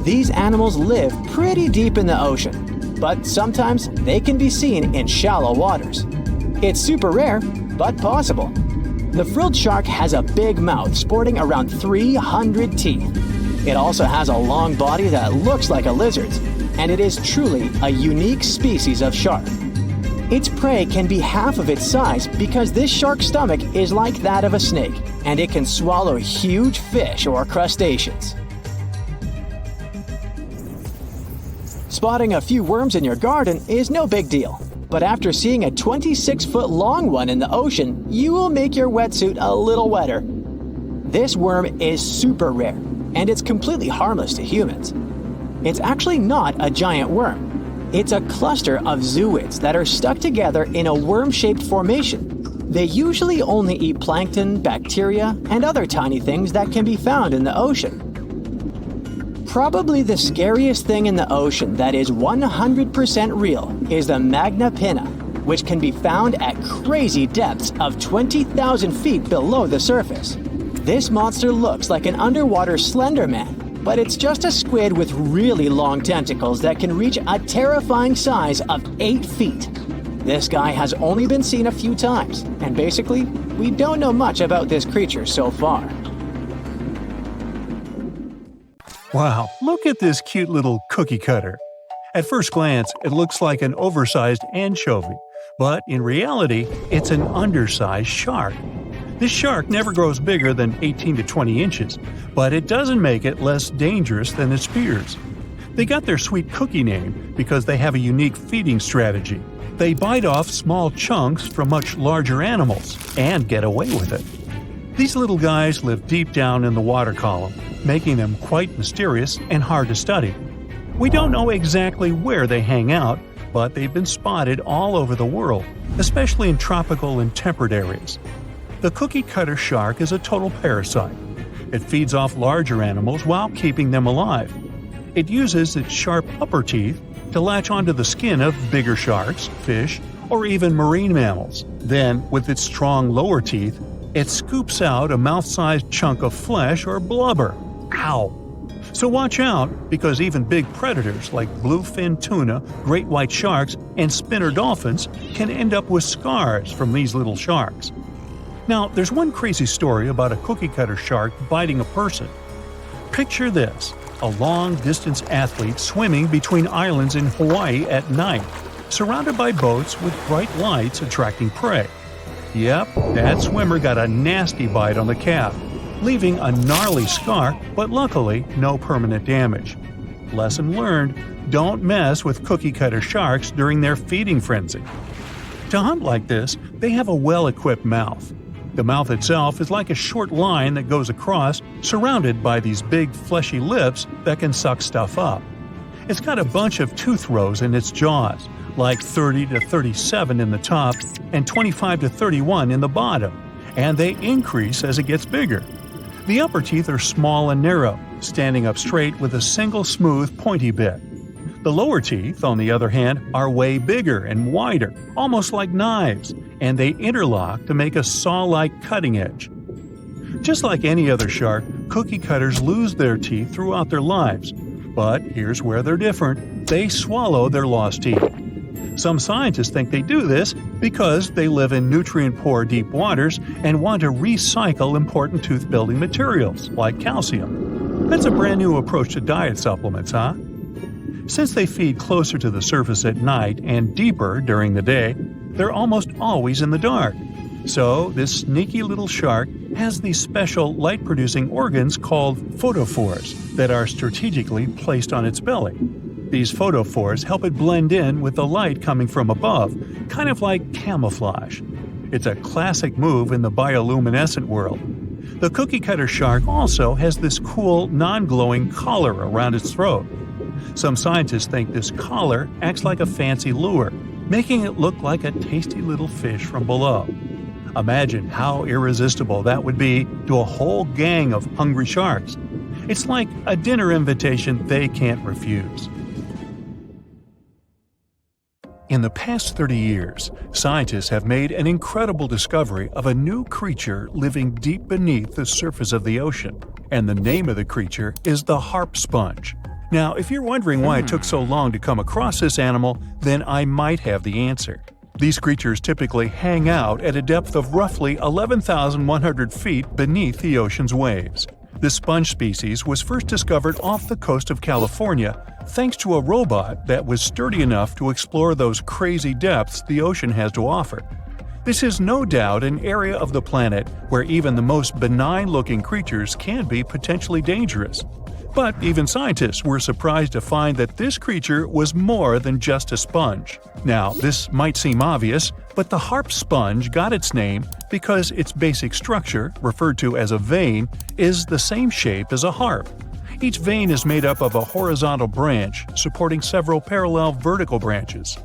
These animals live pretty deep in the ocean, but sometimes they can be seen in shallow waters. It's super rare, but possible. The frilled shark has a big mouth sporting around 300 teeth. It also has a long body that looks like a lizard's, and it is truly a unique species of shark. Its prey can be half of its size because this shark's stomach is like that of a snake, and it can swallow huge fish or crustaceans. Spotting a few worms in your garden is no big deal, but after seeing a 26-foot long one in the ocean, you will make your wetsuit a little wetter. This worm is super rare, and it's completely harmless to humans. It's actually not a giant worm. It's a cluster of zooids that are stuck together in a worm-shaped formation. They usually only eat plankton, bacteria, and other tiny things that can be found in the ocean. Probably the scariest thing in the ocean that is 100% real is the magna pinna, which can be found at crazy depths of 20,000 feet below the surface. This monster looks like an underwater Slender Man, but it's just a squid with really long tentacles that can reach a terrifying size of 8 feet. This guy has only been seen a few times, and basically, we don't know much about this creature so far. Wow, look at this cute little cookie cutter. At first glance, it looks like an oversized anchovy, but in reality, it's an undersized shark. This shark never grows bigger than 18 to 20 inches, but it doesn't make it less dangerous than its peers. They got their sweet cookie name because they have a unique feeding strategy. They bite off small chunks from much larger animals and get away with it. These little guys live deep down in the water column, making them quite mysterious and hard to study. We don't know exactly where they hang out, but they've been spotted all over the world, especially in tropical and temperate areas. The cookie cutter shark is a total parasite. It feeds off larger animals while keeping them alive. It uses its sharp upper teeth to latch onto the skin of bigger sharks, fish, or even marine mammals. Then, with its strong lower teeth, it scoops out a mouth-sized chunk of flesh or blubber. Ow! So watch out, because even big predators like bluefin tuna, great white sharks, and spinner dolphins can end up with scars from these little sharks. Now, there's one crazy story about a cookie cutter shark biting a person. Picture this: a long-distance athlete swimming between islands in Hawaii at night. surrounded by boats with bright lights attracting prey. Yep, that swimmer got a nasty bite on the calf, leaving a gnarly scar, but luckily no permanent damage. Lesson learned: don't mess with cookie-cutter sharks during their feeding frenzy. To hunt like this, they have a well-equipped mouth. The mouth itself is like a short line that goes across, surrounded by these big fleshy lips that can suck stuff up. It's got a bunch of tooth rows in its jaws, like 30 to 37 in the top and 25 to 31 in the bottom, and they increase as it gets bigger. The upper teeth are small and narrow, standing up straight with a single smooth, pointy bit. The lower teeth, on the other hand, are way bigger and wider, almost like knives, and they interlock to make a saw-like cutting edge. Just like any other shark, cookie cutters lose their teeth throughout their lives. But here's where they're different: they swallow their lost teeth. Some scientists think they do this because they live in nutrient-poor deep waters and want to recycle important tooth-building materials, like calcium. That's a brand new approach to diet supplements, huh? Since they feed closer to the surface at night and deeper during the day, they're almost always in the dark. So, this sneaky little shark has these special light-producing organs called photophores that are strategically placed on its belly. These photophores help it blend in with the light coming from above, kind of like camouflage. It's a classic move in the bioluminescent world. The cookie-cutter shark also has this cool, non-glowing collar around its throat. Some scientists think this collar acts like a fancy lure, making it look like a tasty little fish from below. Imagine how irresistible that would be to a whole gang of hungry sharks. It's like a dinner invitation they can't refuse. In the past 30 years, scientists have made an incredible discovery of a new creature living deep beneath the surface of the ocean, and the name of the creature is the harp sponge. Now, if you're wondering why it took so long to come across this animal, then I might have the answer. These creatures typically hang out at a depth of roughly 11,100 feet beneath the ocean's waves. This sponge species was first discovered off the coast of California thanks to a robot that was sturdy enough to explore those crazy depths the ocean has to offer. This is no doubt an area of the planet where even the most benign-looking creatures can be potentially dangerous. But even scientists were surprised to find that this creature was more than just a sponge. Now, this might seem obvious, but the harp sponge got its name because its basic structure, referred to as a vein, is the same shape as a harp. Each vein is made up of a horizontal branch supporting several parallel vertical branches.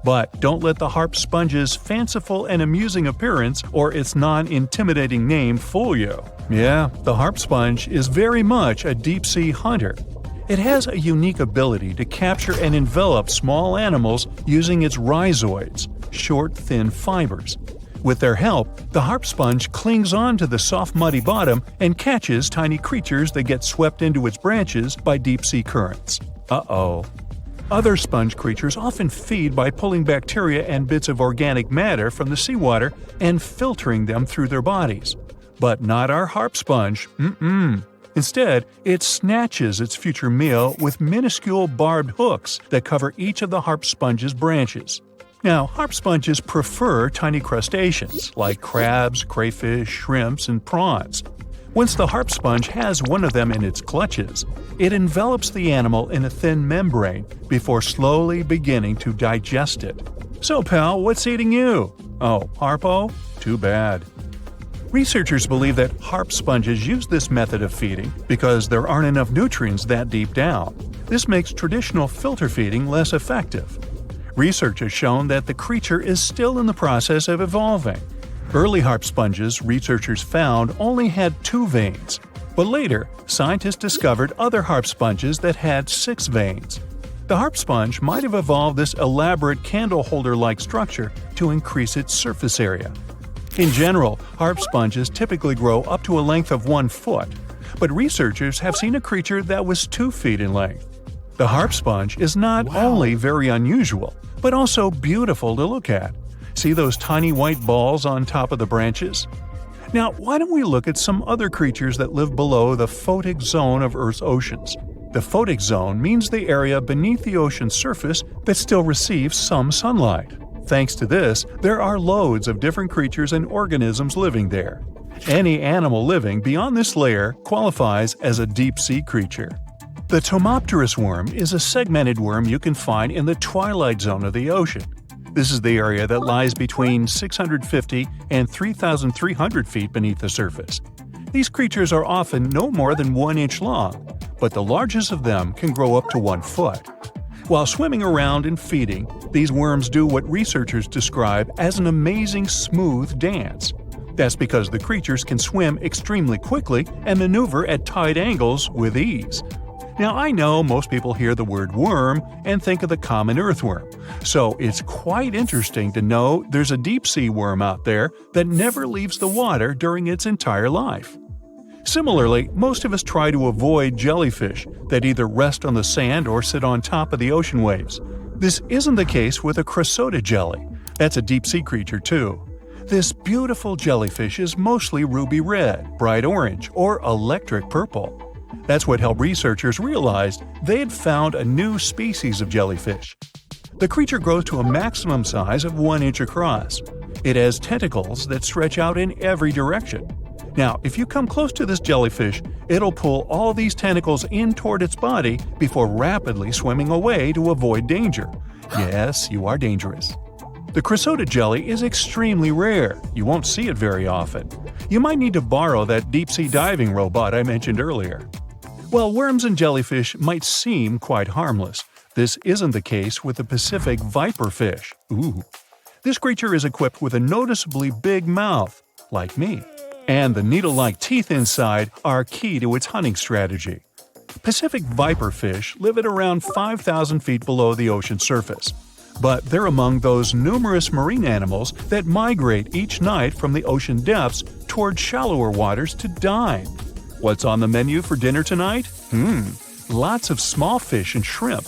But don't let the harp sponge's fanciful and amusing appearance or its non-intimidating name fool you. Yeah, the harp sponge is very much a deep-sea hunter. It has a unique ability to capture and envelop small animals using its rhizoids, short, thin fibers. With their help, the harp sponge clings on to the soft, muddy bottom and catches tiny creatures that get swept into its branches by deep-sea currents. Uh-oh. Other sponge creatures often feed by pulling bacteria and bits of organic matter from the seawater and filtering them through their bodies. But not our harp sponge. Instead, it snatches its future meal with minuscule barbed hooks that cover each of the harp sponge's branches. Now, harp sponges prefer tiny crustaceans like crabs, crayfish, shrimps, and prawns. Once the harp sponge has one of them in its clutches, it envelops the animal in a thin membrane before slowly beginning to digest it. So, pal, what's eating you? Oh, harpo? Too bad. Researchers believe that harp sponges use this method of feeding because there aren't enough nutrients that deep down. This makes traditional filter feeding less effective. Research has shown that the creature is still in the process of evolving. Early harp sponges, researchers found, only had 2 veins, but later, scientists discovered other harp sponges that had 6 veins. The harp sponge might have evolved this elaborate candle holder-like structure to increase its surface area. In general, harp sponges typically grow up to a length of 1 foot, but researchers have seen a creature that was 2 feet in length. The harp sponge is not only very unusual, but also beautiful to look at. See those tiny white balls on top of the branches? Now, why don't we look at some other creatures that live below the photic zone of Earth's oceans? The photic zone means the area beneath the ocean's surface that still receives some sunlight. Thanks to this, there are loads of different creatures and organisms living there. Any animal living beyond this layer qualifies as a deep-sea creature. The Tomopterus worm is a segmented worm you can find in the twilight zone of the ocean. This is the area that lies between 650 and 3,300 feet beneath the surface. These creatures are often no more than 1 inch long, but the largest of them can grow up to 1 foot. While swimming around and feeding, these worms do what researchers describe as an amazing smooth dance. That's because the creatures can swim extremely quickly and maneuver at tight angles with ease. Now, I know most people hear the word worm and think of the common earthworm, so it's quite interesting to know there's a deep-sea worm out there that never leaves the water during its entire life. Similarly, most of us try to avoid jellyfish that either rest on the sand or sit on top of the ocean waves. This isn't the case with a crocodile jelly. That's a deep-sea creature too. This beautiful jellyfish is mostly ruby red, bright orange, or electric purple. That's what helped researchers realize they had found a new species of jellyfish. The creature grows to a maximum size of 1 inch across. It has tentacles that stretch out in every direction. Now, if you come close to this jellyfish, it'll pull all these tentacles in toward its body before rapidly swimming away to avoid danger. Yes, you are dangerous. The crocodile jelly is extremely rare. You won't see it very often. You might need to borrow that deep-sea diving robot I mentioned earlier. While worms and jellyfish might seem quite harmless, this isn't the case with the Pacific viperfish. Ooh. This creature is equipped with a noticeably big mouth, like me, and the needle-like teeth inside are key to its hunting strategy. Pacific viperfish live at around 5,000 feet below the ocean surface, but they're among those numerous marine animals that migrate each night from the ocean depths toward shallower waters to dine. What's on the menu for dinner tonight? Lots of small fish and shrimp.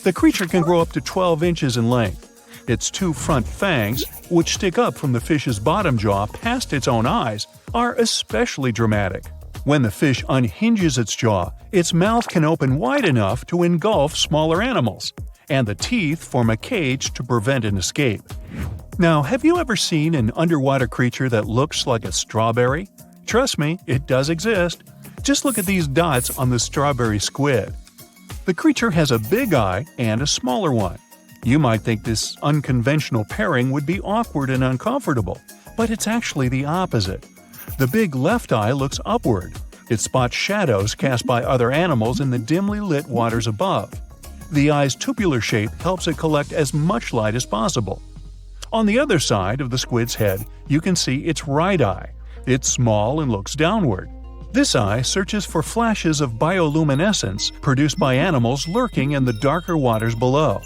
The creature can grow up to 12 inches in length. Its 2 front fangs, which stick up from the fish's bottom jaw past its own eyes, are especially dramatic. When the fish unhinges its jaw, its mouth can open wide enough to engulf smaller animals, and the teeth form a cage to prevent an escape. Now, have you ever seen an underwater creature that looks like a strawberry? Trust me, it does exist. Just look at these dots on the strawberry squid. The creature has a big eye and a smaller one. You might think this unconventional pairing would be awkward and uncomfortable, but it's actually the opposite. The big left eye looks upward. It spots shadows cast by other animals in the dimly lit waters above. The eye's tubular shape helps it collect as much light as possible. On the other side of the squid's head, you can see its right eye. It's small and looks downward. This eye searches for flashes of bioluminescence produced by animals lurking in the darker waters below.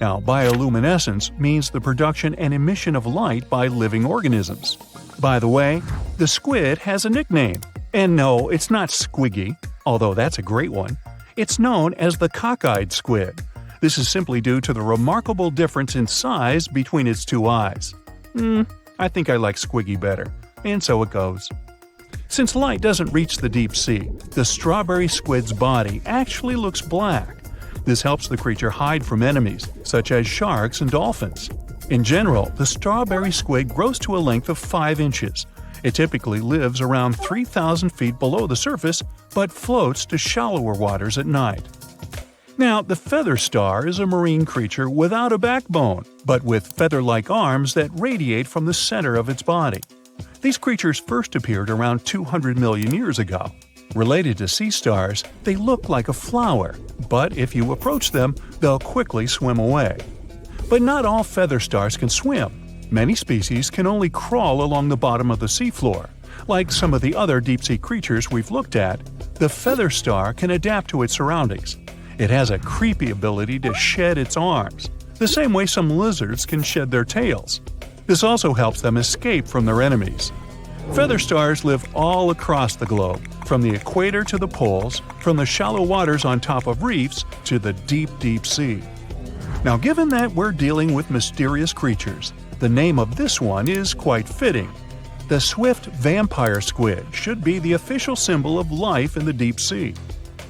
Now, bioluminescence means the production and emission of light by living organisms. By the way, the squid has a nickname. And no, it's not Squiggy, although that's a great one. It's known as the cockeyed squid. This is simply due to the remarkable difference in size between its 2 eyes. I think I like Squiggy better. And so it goes. Since light doesn't reach the deep sea, the strawberry squid's body actually looks black. This helps the creature hide from enemies, such as sharks and dolphins. In general, the strawberry squid grows to a length of 5 inches. It typically lives around 3,000 feet below the surface, but floats to shallower waters at night. Now, the feather star is a marine creature without a backbone, but with feather-like arms that radiate from the center of its body. These creatures first appeared around 200 million years ago. Related to sea stars, they look like a flower, but if you approach them, they'll quickly swim away. But not all feather stars can swim. Many species can only crawl along the bottom of the seafloor. Like some of the other deep-sea creatures we've looked at, the feather star can adapt to its surroundings. It has a creepy ability to shed its arms, the same way some lizards can shed their tails. This also helps them escape from their enemies. Feather stars live all across the globe, from the equator to the poles, from the shallow waters on top of reefs to the deep, deep sea. Now, given that we're dealing with mysterious creatures, the name of this one is quite fitting. The swift vampire squid should be the official symbol of life in the deep sea.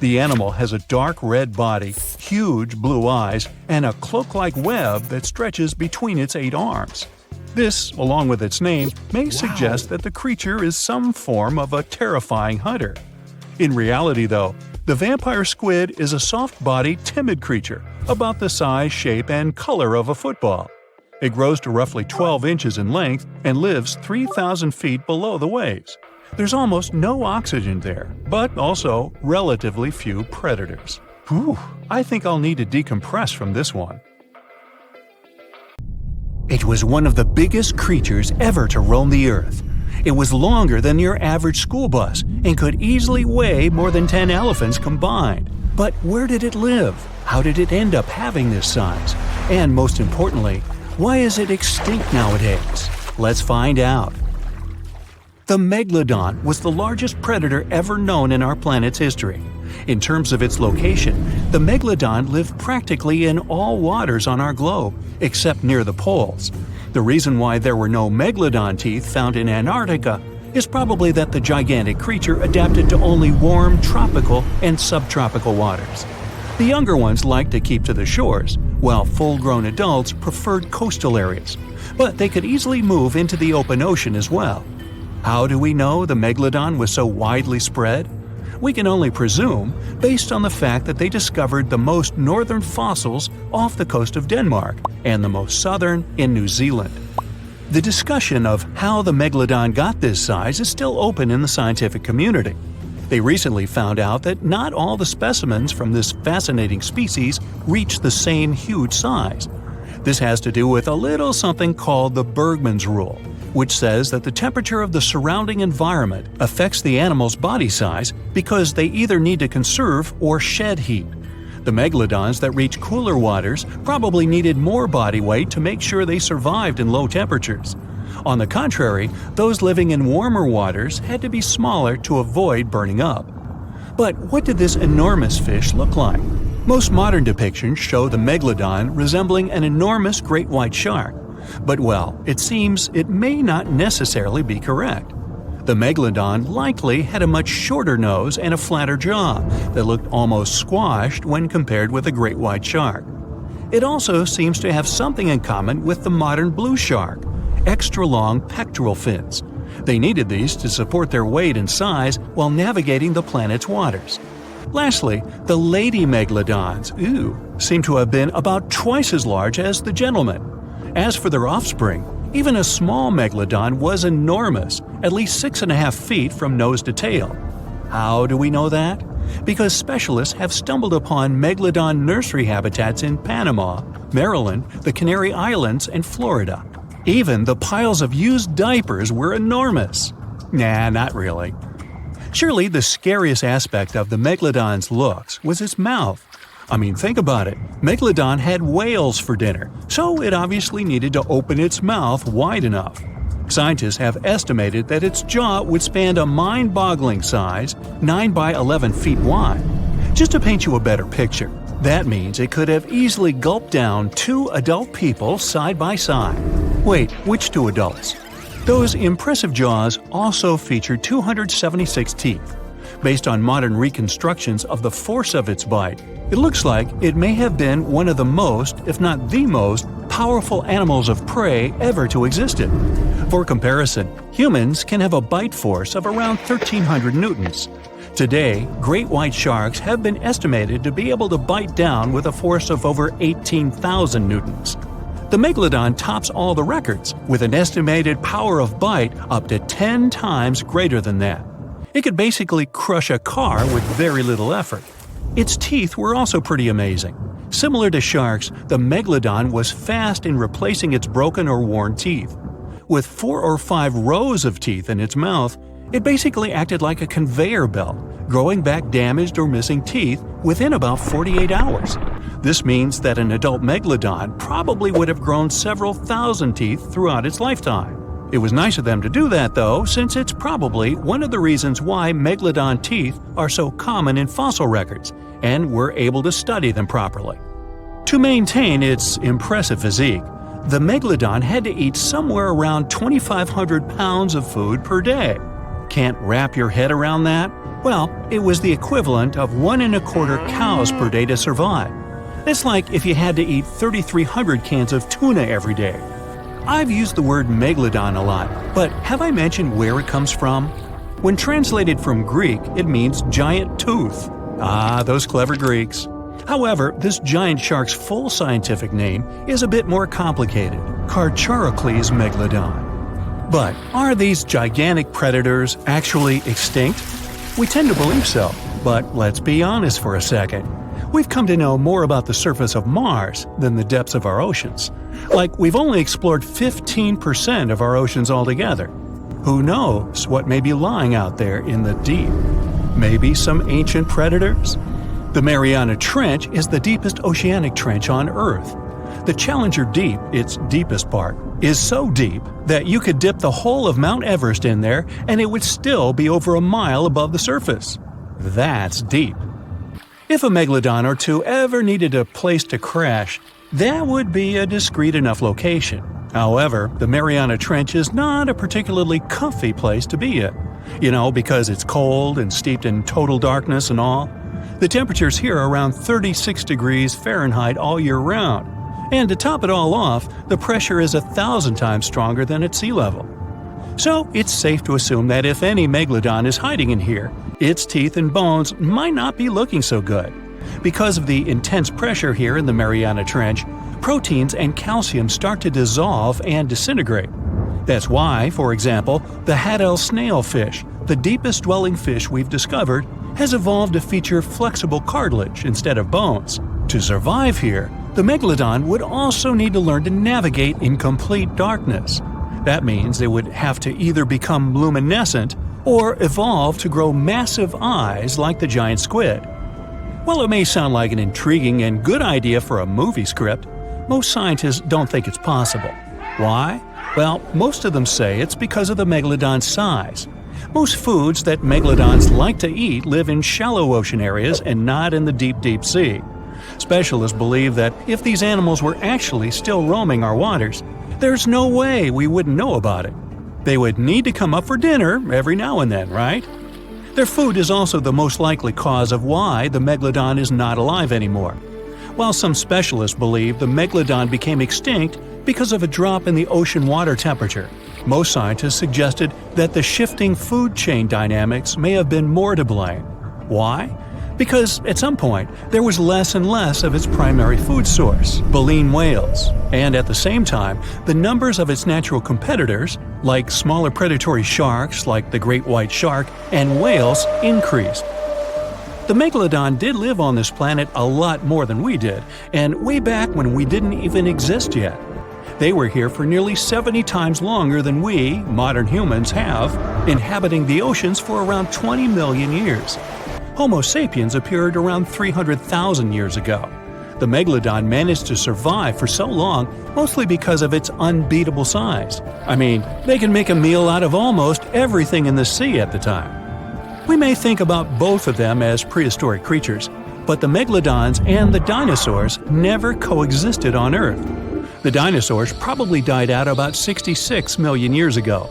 The animal has a dark red body, huge blue eyes, and a cloak-like web that stretches between its 8 arms. This, along with its name, may suggest that the creature is some form of a terrifying hunter. In reality, though, the vampire squid is a soft-bodied, timid creature, about the size, shape, and color of a football. It grows to roughly 12 inches in length and lives 3,000 feet below the waves. There's almost no oxygen there, but also relatively few predators. Whew, I think I'll need to decompress from this one. It was one of the biggest creatures ever to roam the earth. It was longer than your average school bus and could easily weigh more than 10 elephants combined. But where did it live? How did it end up having this size? And most importantly, why is it extinct nowadays? Let's find out. The Megalodon was the largest predator ever known in our planet's history. In terms of its location, the Megalodon lived practically in all waters on our globe, except near the poles. The reason why there were no Megalodon teeth found in Antarctica is probably that the gigantic creature adapted to only warm tropical and subtropical waters. The younger ones liked to keep to the shores, while full-grown adults preferred coastal areas, but they could easily move into the open ocean as well. How do we know the Megalodon was so widely spread? We can only presume, based on the fact that they discovered the most northern fossils off the coast of Denmark and the most southern in New Zealand. The discussion of how the Megalodon got this size is still open in the scientific community. They recently found out that not all the specimens from this fascinating species reach the same huge size. This has to do with a little something called the Bergmann's rule, which says that the temperature of the surrounding environment affects the animal's body size because they either need to conserve or shed heat. The megalodons that reach cooler waters probably needed more body weight to make sure they survived in low temperatures. On the contrary, those living in warmer waters had to be smaller to avoid burning up. But what did this enormous fish look like? Most modern depictions show the megalodon resembling an enormous great white shark. But well, it seems it may not necessarily be correct. The megalodon likely had a much shorter nose and a flatter jaw that looked almost squashed when compared with a great white shark. It also seems to have something in common with the modern blue shark: extra-long pectoral fins. They needed these to support their weight and size while navigating the planet's waters. Lastly, the lady megalodons, seem to have been about twice as large as the gentlemen. As for their offspring, even a small megalodon was enormous, at least 6.5 feet from nose to tail. How do we know that? Because specialists have stumbled upon megalodon nursery habitats in Panama, Maryland, the Canary Islands, and Florida. Even the piles of used diapers were enormous. Nah, not really. Surely the scariest aspect of the megalodon's looks was its mouth. I mean, think about it. Megalodon had whales for dinner, so it obviously needed to open its mouth wide enough. Scientists have estimated that its jaw would span a mind-boggling size, 9 by 11 feet wide. Just to paint you a better picture, that means it could have easily gulped down 2 adult people side by side. Wait, which 2 adults? Those impressive jaws also feature 276 teeth. Based on modern reconstructions of the force of its bite, it looks like it may have been one of the most, if not the most, powerful animals of prey ever to exist. For comparison, humans can have a bite force of around 1,300 newtons. Today, great white sharks have been estimated to be able to bite down with a force of over 18,000 newtons. The megalodon tops all the records, with an estimated power of bite up to 10 times greater than that. It could basically crush a car with very little effort. Its teeth were also pretty amazing. Similar to sharks, the megalodon was fast in replacing its broken or worn teeth. With 4 or 5 rows of teeth in its mouth, it basically acted like a conveyor belt, growing back damaged or missing teeth within about 48 hours. This means that an adult megalodon probably would have grown several thousand teeth throughout its lifetime. It was nice of them to do that, though, since it's probably one of the reasons why megalodon teeth are so common in fossil records, and we're able to study them properly. To maintain its impressive physique, the megalodon had to eat somewhere around 2,500 pounds of food per day. Can't wrap your head around that? Well, it was the equivalent of 1¼ cows per day to survive. It's like if you had to eat 3,300 cans of tuna every day. I've used the word megalodon a lot, but have I mentioned where it comes from? When translated from Greek, it means giant tooth. Ah, those clever Greeks. However, this giant shark's full scientific name is a bit more complicated: Carcharocles megalodon. But are these gigantic predators actually extinct? We tend to believe so, but let's be honest for a second. We've come to know more about the surface of Mars than the depths of our oceans. Like, we've only explored 15% of our oceans altogether. Who knows what may be lying out there in the deep? Maybe some ancient predators? The Mariana Trench is the deepest oceanic trench on Earth. The Challenger Deep, its deepest part, is so deep that you could dip the whole of Mount Everest in there and it would still be over a mile above the surface. That's deep. If a megalodon or two ever needed a place to crash, that would be a discreet enough location. However, the Mariana Trench is not a particularly comfy place to be in. Because it's cold and steeped in total darkness and all. The temperatures here are around 36 degrees Fahrenheit all year round. And to top it all off, the pressure is 1,000 times stronger than at sea level. So it's safe to assume that if any megalodon is hiding in here, its teeth and bones might not be looking so good. Because of the intense pressure here in the Mariana Trench, proteins and calcium start to dissolve and disintegrate. That's why, for example, the Haddell snailfish, the deepest dwelling fish we've discovered, has evolved to feature flexible cartilage instead of bones. To survive here, the megalodon would also need to learn to navigate in complete darkness. That means they would have to either become luminescent or evolve to grow massive eyes like the giant squid. While it may sound like an intriguing and good idea for a movie script, most scientists don't think it's possible. Why? Well, most of them say it's because of the megalodon's size. Most foods that megalodons like to eat live in shallow ocean areas and not in the deep, deep sea. Specialists believe that if these animals were actually still roaming our waters, there's no way we wouldn't know about it. They would need to come up for dinner every now and then, right? Their food is also the most likely cause of why the megalodon is not alive anymore. While some specialists believe the megalodon became extinct because of a drop in the ocean water temperature, most scientists suggested that the shifting food chain dynamics may have been more to blame. Why? Because at some point, there was less and less of its primary food source, baleen whales, and at the same time, the numbers of its natural competitors, like smaller predatory sharks like the great white shark and whales, increased. The megalodon did live on this planet a lot more than we did, and way back when we didn't even exist yet. They were here for nearly 70 times longer than we, modern humans, have, inhabiting the oceans for around 20 million years. Homo sapiens appeared around 300,000 years ago. The megalodon managed to survive for so long mostly because of its unbeatable size. I mean, they can make a meal out of almost everything in the sea at the time. We may think about both of them as prehistoric creatures, but the megalodons and the dinosaurs never coexisted on Earth. The dinosaurs probably died out about 66 million years ago.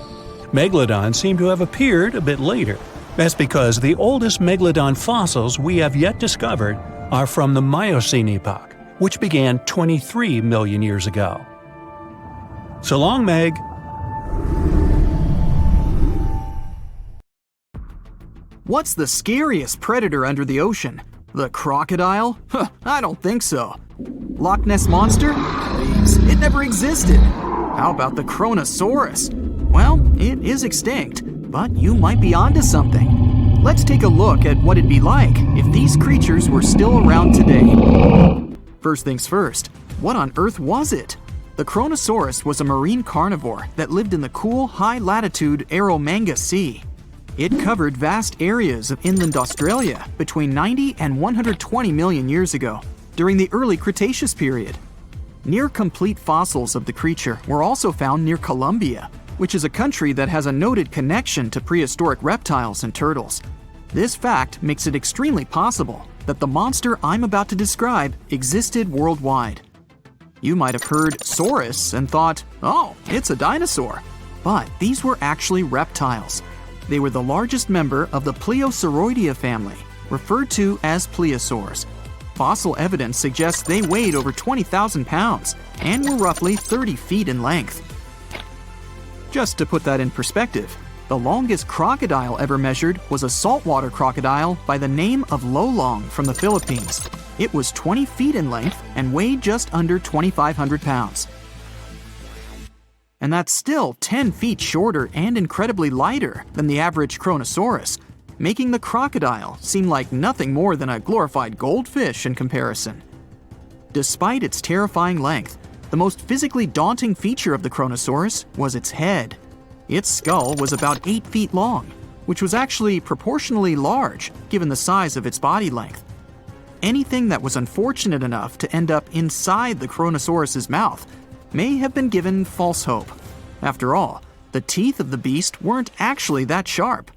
Megalodons seem to have appeared a bit later. That's because the oldest megalodon fossils we have yet discovered are from the Miocene epoch, which began 23 million years ago. So long, Meg! What's the scariest predator under the ocean? The crocodile? Huh, I don't think so. Loch Ness Monster? Please, it never existed. How about the chronosaurus? Well, it is extinct, but you might be onto something. Let's take a look at what it'd be like if these creatures were still around today. First things first, what on earth was it? The chronosaurus was a marine carnivore that lived in the cool, high-latitude Eromanga Sea. It covered vast areas of inland Australia between 90 and 120 million years ago, during the early Cretaceous period. Near-complete fossils of the creature were also found near Colombia, which is a country that has a noted connection to prehistoric reptiles and turtles. This fact makes it extremely possible that the monster I'm about to describe existed worldwide. You might have heard saurus and thought, oh, it's a dinosaur. But these were actually reptiles. They were the largest member of the Plesiosauridae family, referred to as plesiosaurs. Fossil evidence suggests they weighed over 20,000 pounds and were roughly 30 feet in length. Just to put that in perspective, the longest crocodile ever measured was a saltwater crocodile by the name of Lolong from the Philippines. It was 20 feet in length and weighed just under 2,500 pounds. And that's still 10 feet shorter and incredibly lighter than the average chronosaurus, making the crocodile seem like nothing more than a glorified goldfish in comparison. Despite its terrifying length, the most physically daunting feature of the chronosaurus was its head. Its skull was about 8 feet long, which was actually proportionally large given the size of its body length. Anything that was unfortunate enough to end up inside the chronosaurus's mouth may have been given false hope. After all, the teeth of the beast weren't actually that sharp.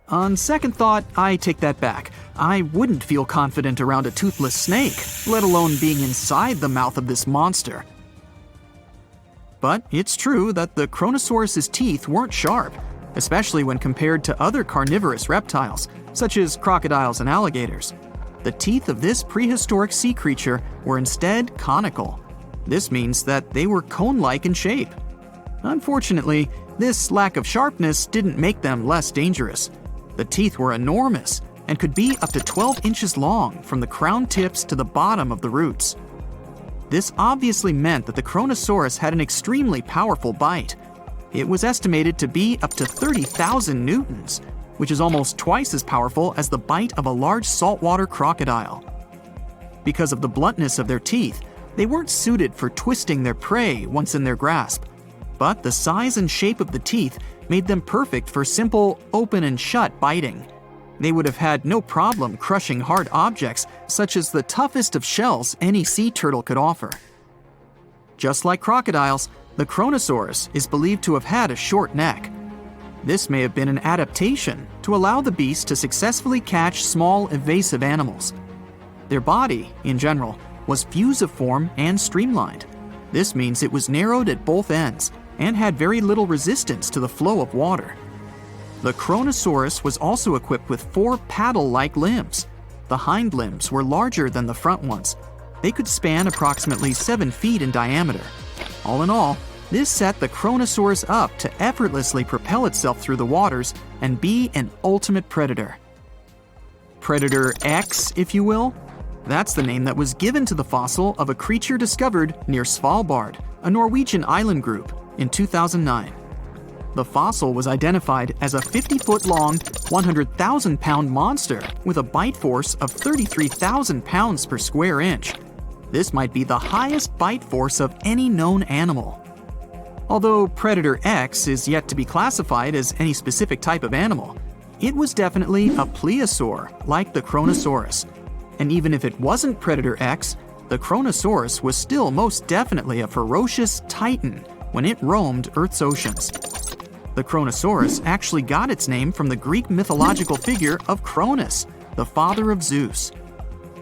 On second thought, I take that back. I wouldn't feel confident around a toothless snake, let alone being inside the mouth of this monster. But it's true that the Chronosaurus's teeth weren't sharp, especially when compared to other carnivorous reptiles, such as crocodiles and alligators. The teeth of this prehistoric sea creature were instead conical. This means that they were cone-like in shape. Unfortunately, this lack of sharpness didn't make them less dangerous. The teeth were enormous and could be up to 12 inches long from the crown tips to the bottom of the roots. This obviously meant that the Chronosaurus had an extremely powerful bite. It was estimated to be up to 30,000 newtons, which is almost twice as powerful as the bite of a large saltwater crocodile. Because of the bluntness of their teeth, they weren't suited for twisting their prey once in their grasp, but the size and shape of the teeth made them perfect for simple open and shut biting. They would have had no problem crushing hard objects such as the toughest of shells any sea turtle could offer. Just like crocodiles, the Chronosaurus is believed to have had a short neck. This may have been an adaptation to allow the beast to successfully catch small evasive animals. Their body, in general, was fusiform and streamlined. This means it was narrowed at both ends and had very little resistance to the flow of water. The Chronosaurus was also equipped with 4 paddle-like limbs. The hind limbs were larger than the front ones. They could span approximately 7 feet in diameter. All in all, this set the Chronosaurus up to effortlessly propel itself through the waters and be an ultimate predator. Predator X, if you will? That's the name that was given to the fossil of a creature discovered near Svalbard, a Norwegian island group, in 2009. The fossil was identified as a 50-foot-long, 100,000-pound monster with a bite force of 33,000 pounds per square inch. This might be the highest bite force of any known animal. Although Predator X is yet to be classified as any specific type of animal, it was definitely a plesiosaur like the Chronosaurus. And even if it wasn't Predator X, the Chronosaurus was still most definitely a ferocious titan when it roamed Earth's oceans. The Chronosaurus actually got its name from the Greek mythological figure of Cronus, the father of Zeus.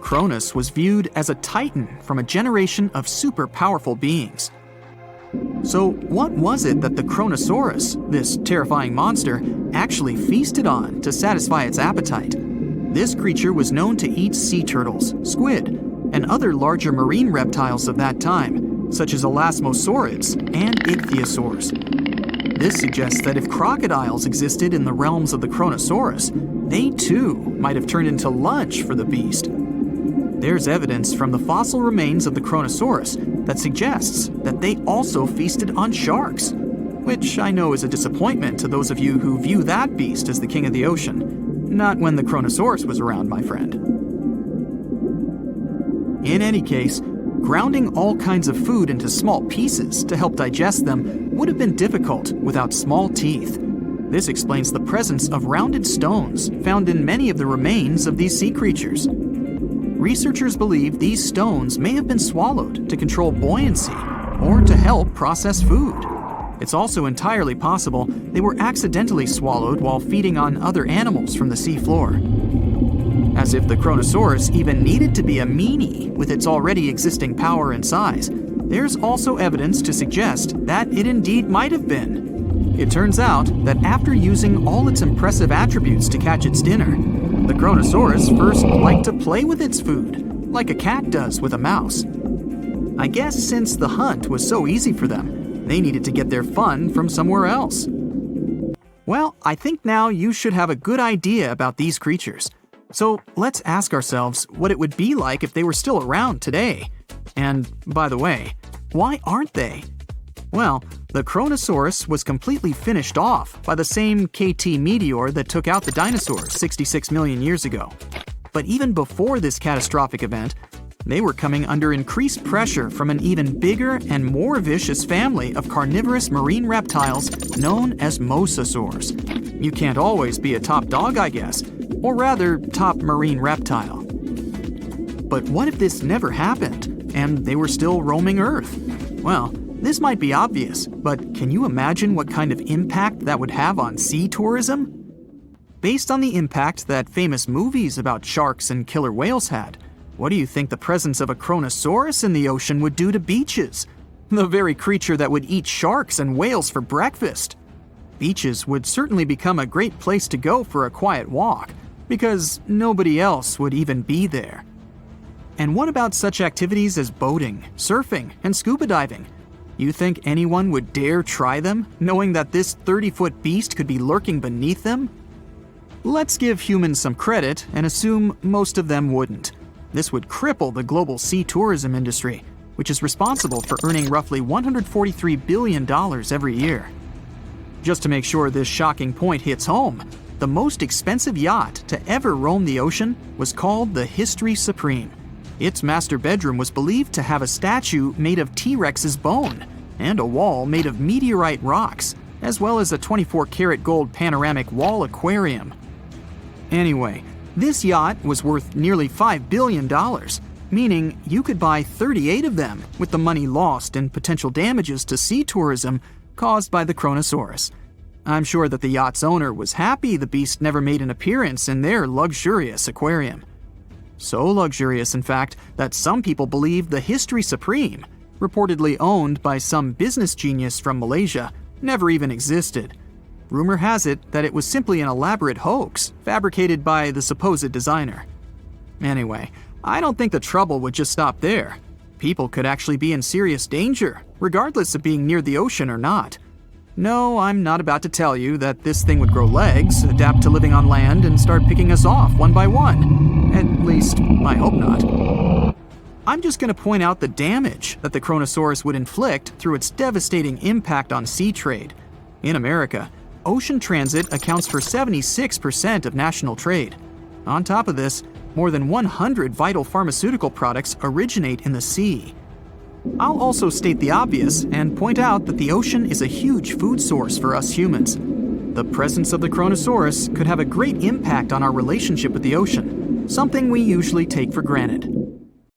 Cronus was viewed as a titan from a generation of super powerful beings. So what was it that the Chronosaurus, this terrifying monster, actually feasted on to satisfy its appetite? This creature was known to eat sea turtles, squid, and other larger marine reptiles of that time, such as elasmosaurids and ichthyosaurs. This suggests that if crocodiles existed in the realms of the Chronosaurus, they too might have turned into lunch for the beast. There's evidence from the fossil remains of the Chronosaurus that suggests that they also feasted on sharks, which I know is a disappointment to those of you who view that beast as the king of the ocean. Not when the Chronosaurus was around, my friend. In any case, grounding all kinds of food into small pieces to help digest them would have been difficult without small teeth. This explains the presence of rounded stones found in many of the remains of these sea creatures. Researchers believe these stones may have been swallowed to control buoyancy or to help process food. It's also entirely possible they were accidentally swallowed while feeding on other animals from the seafloor. As if the Chronosaurus even needed to be a meanie with its already existing power and size, there's also evidence to suggest that it indeed might have been. It turns out that after using all its impressive attributes to catch its dinner, the chronosaurus first liked to play with its food, like a cat does with a mouse. I guess since the hunt was so easy for them, they needed to get their fun from somewhere else. Well, I think now you should have a good idea about these creatures. So let's ask ourselves what it would be like if they were still around today. And by the way, why aren't they? Well, the Chronosaurus was completely finished off by the same KT meteor that took out the dinosaurs 66 million years ago. But even before this catastrophic event, they were coming under increased pressure from an even bigger and more vicious family of carnivorous marine reptiles known as mosasaurs. You can't always be a top dog, I guess, or rather, top marine reptile. But what if this never happened, and they were still roaming Earth? Well, this might be obvious, but can you imagine what kind of impact that would have on sea tourism? Based on the impact that famous movies about sharks and killer whales had, what do you think the presence of a Chronosaurus in the ocean would do to beaches? The very creature that would eat sharks and whales for breakfast. Beaches would certainly become a great place to go for a quiet walk, because nobody else would even be there. And what about such activities as boating, surfing, and scuba diving? You think anyone would dare try them, knowing that this 30-foot beast could be lurking beneath them? Let's give humans some credit and assume most of them wouldn't. This would cripple the global sea tourism industry, which is responsible for earning roughly $143 billion every year. Just to make sure this shocking point hits home, the most expensive yacht to ever roam the ocean was called the History Supreme. Its master bedroom was believed to have a statue made of T-Rex's bone and a wall made of meteorite rocks, as well as a 24-karat gold panoramic wall aquarium. Anyway, this yacht was worth nearly $5 billion, meaning you could buy 38 of them with the money lost in potential damages to sea tourism caused by the Chronosaurus. I'm sure that the yacht's owner was happy the beast never made an appearance in their luxurious aquarium. So luxurious, in fact, that some people believe the History Supreme, reportedly owned by some business genius from Malaysia, never even existed. Rumor has it that it was simply an elaborate hoax fabricated by the supposed designer. Anyway, I don't think the trouble would just stop there. People could actually be in serious danger, regardless of being near the ocean or not. No, I'm not about to tell you that this thing would grow legs, adapt to living on land, and start picking us off one by one. At least, I hope not. I'm just going to point out the damage that the Chronosaurus would inflict through its devastating impact on sea trade. In America, ocean transit accounts for 76% of national trade. On top of this, more than 100 vital pharmaceutical products originate in the sea. I'll also state the obvious and point out that the ocean is a huge food source for us humans. The presence of the Chronosaurus could have a great impact on our relationship with the ocean, something we usually take for granted.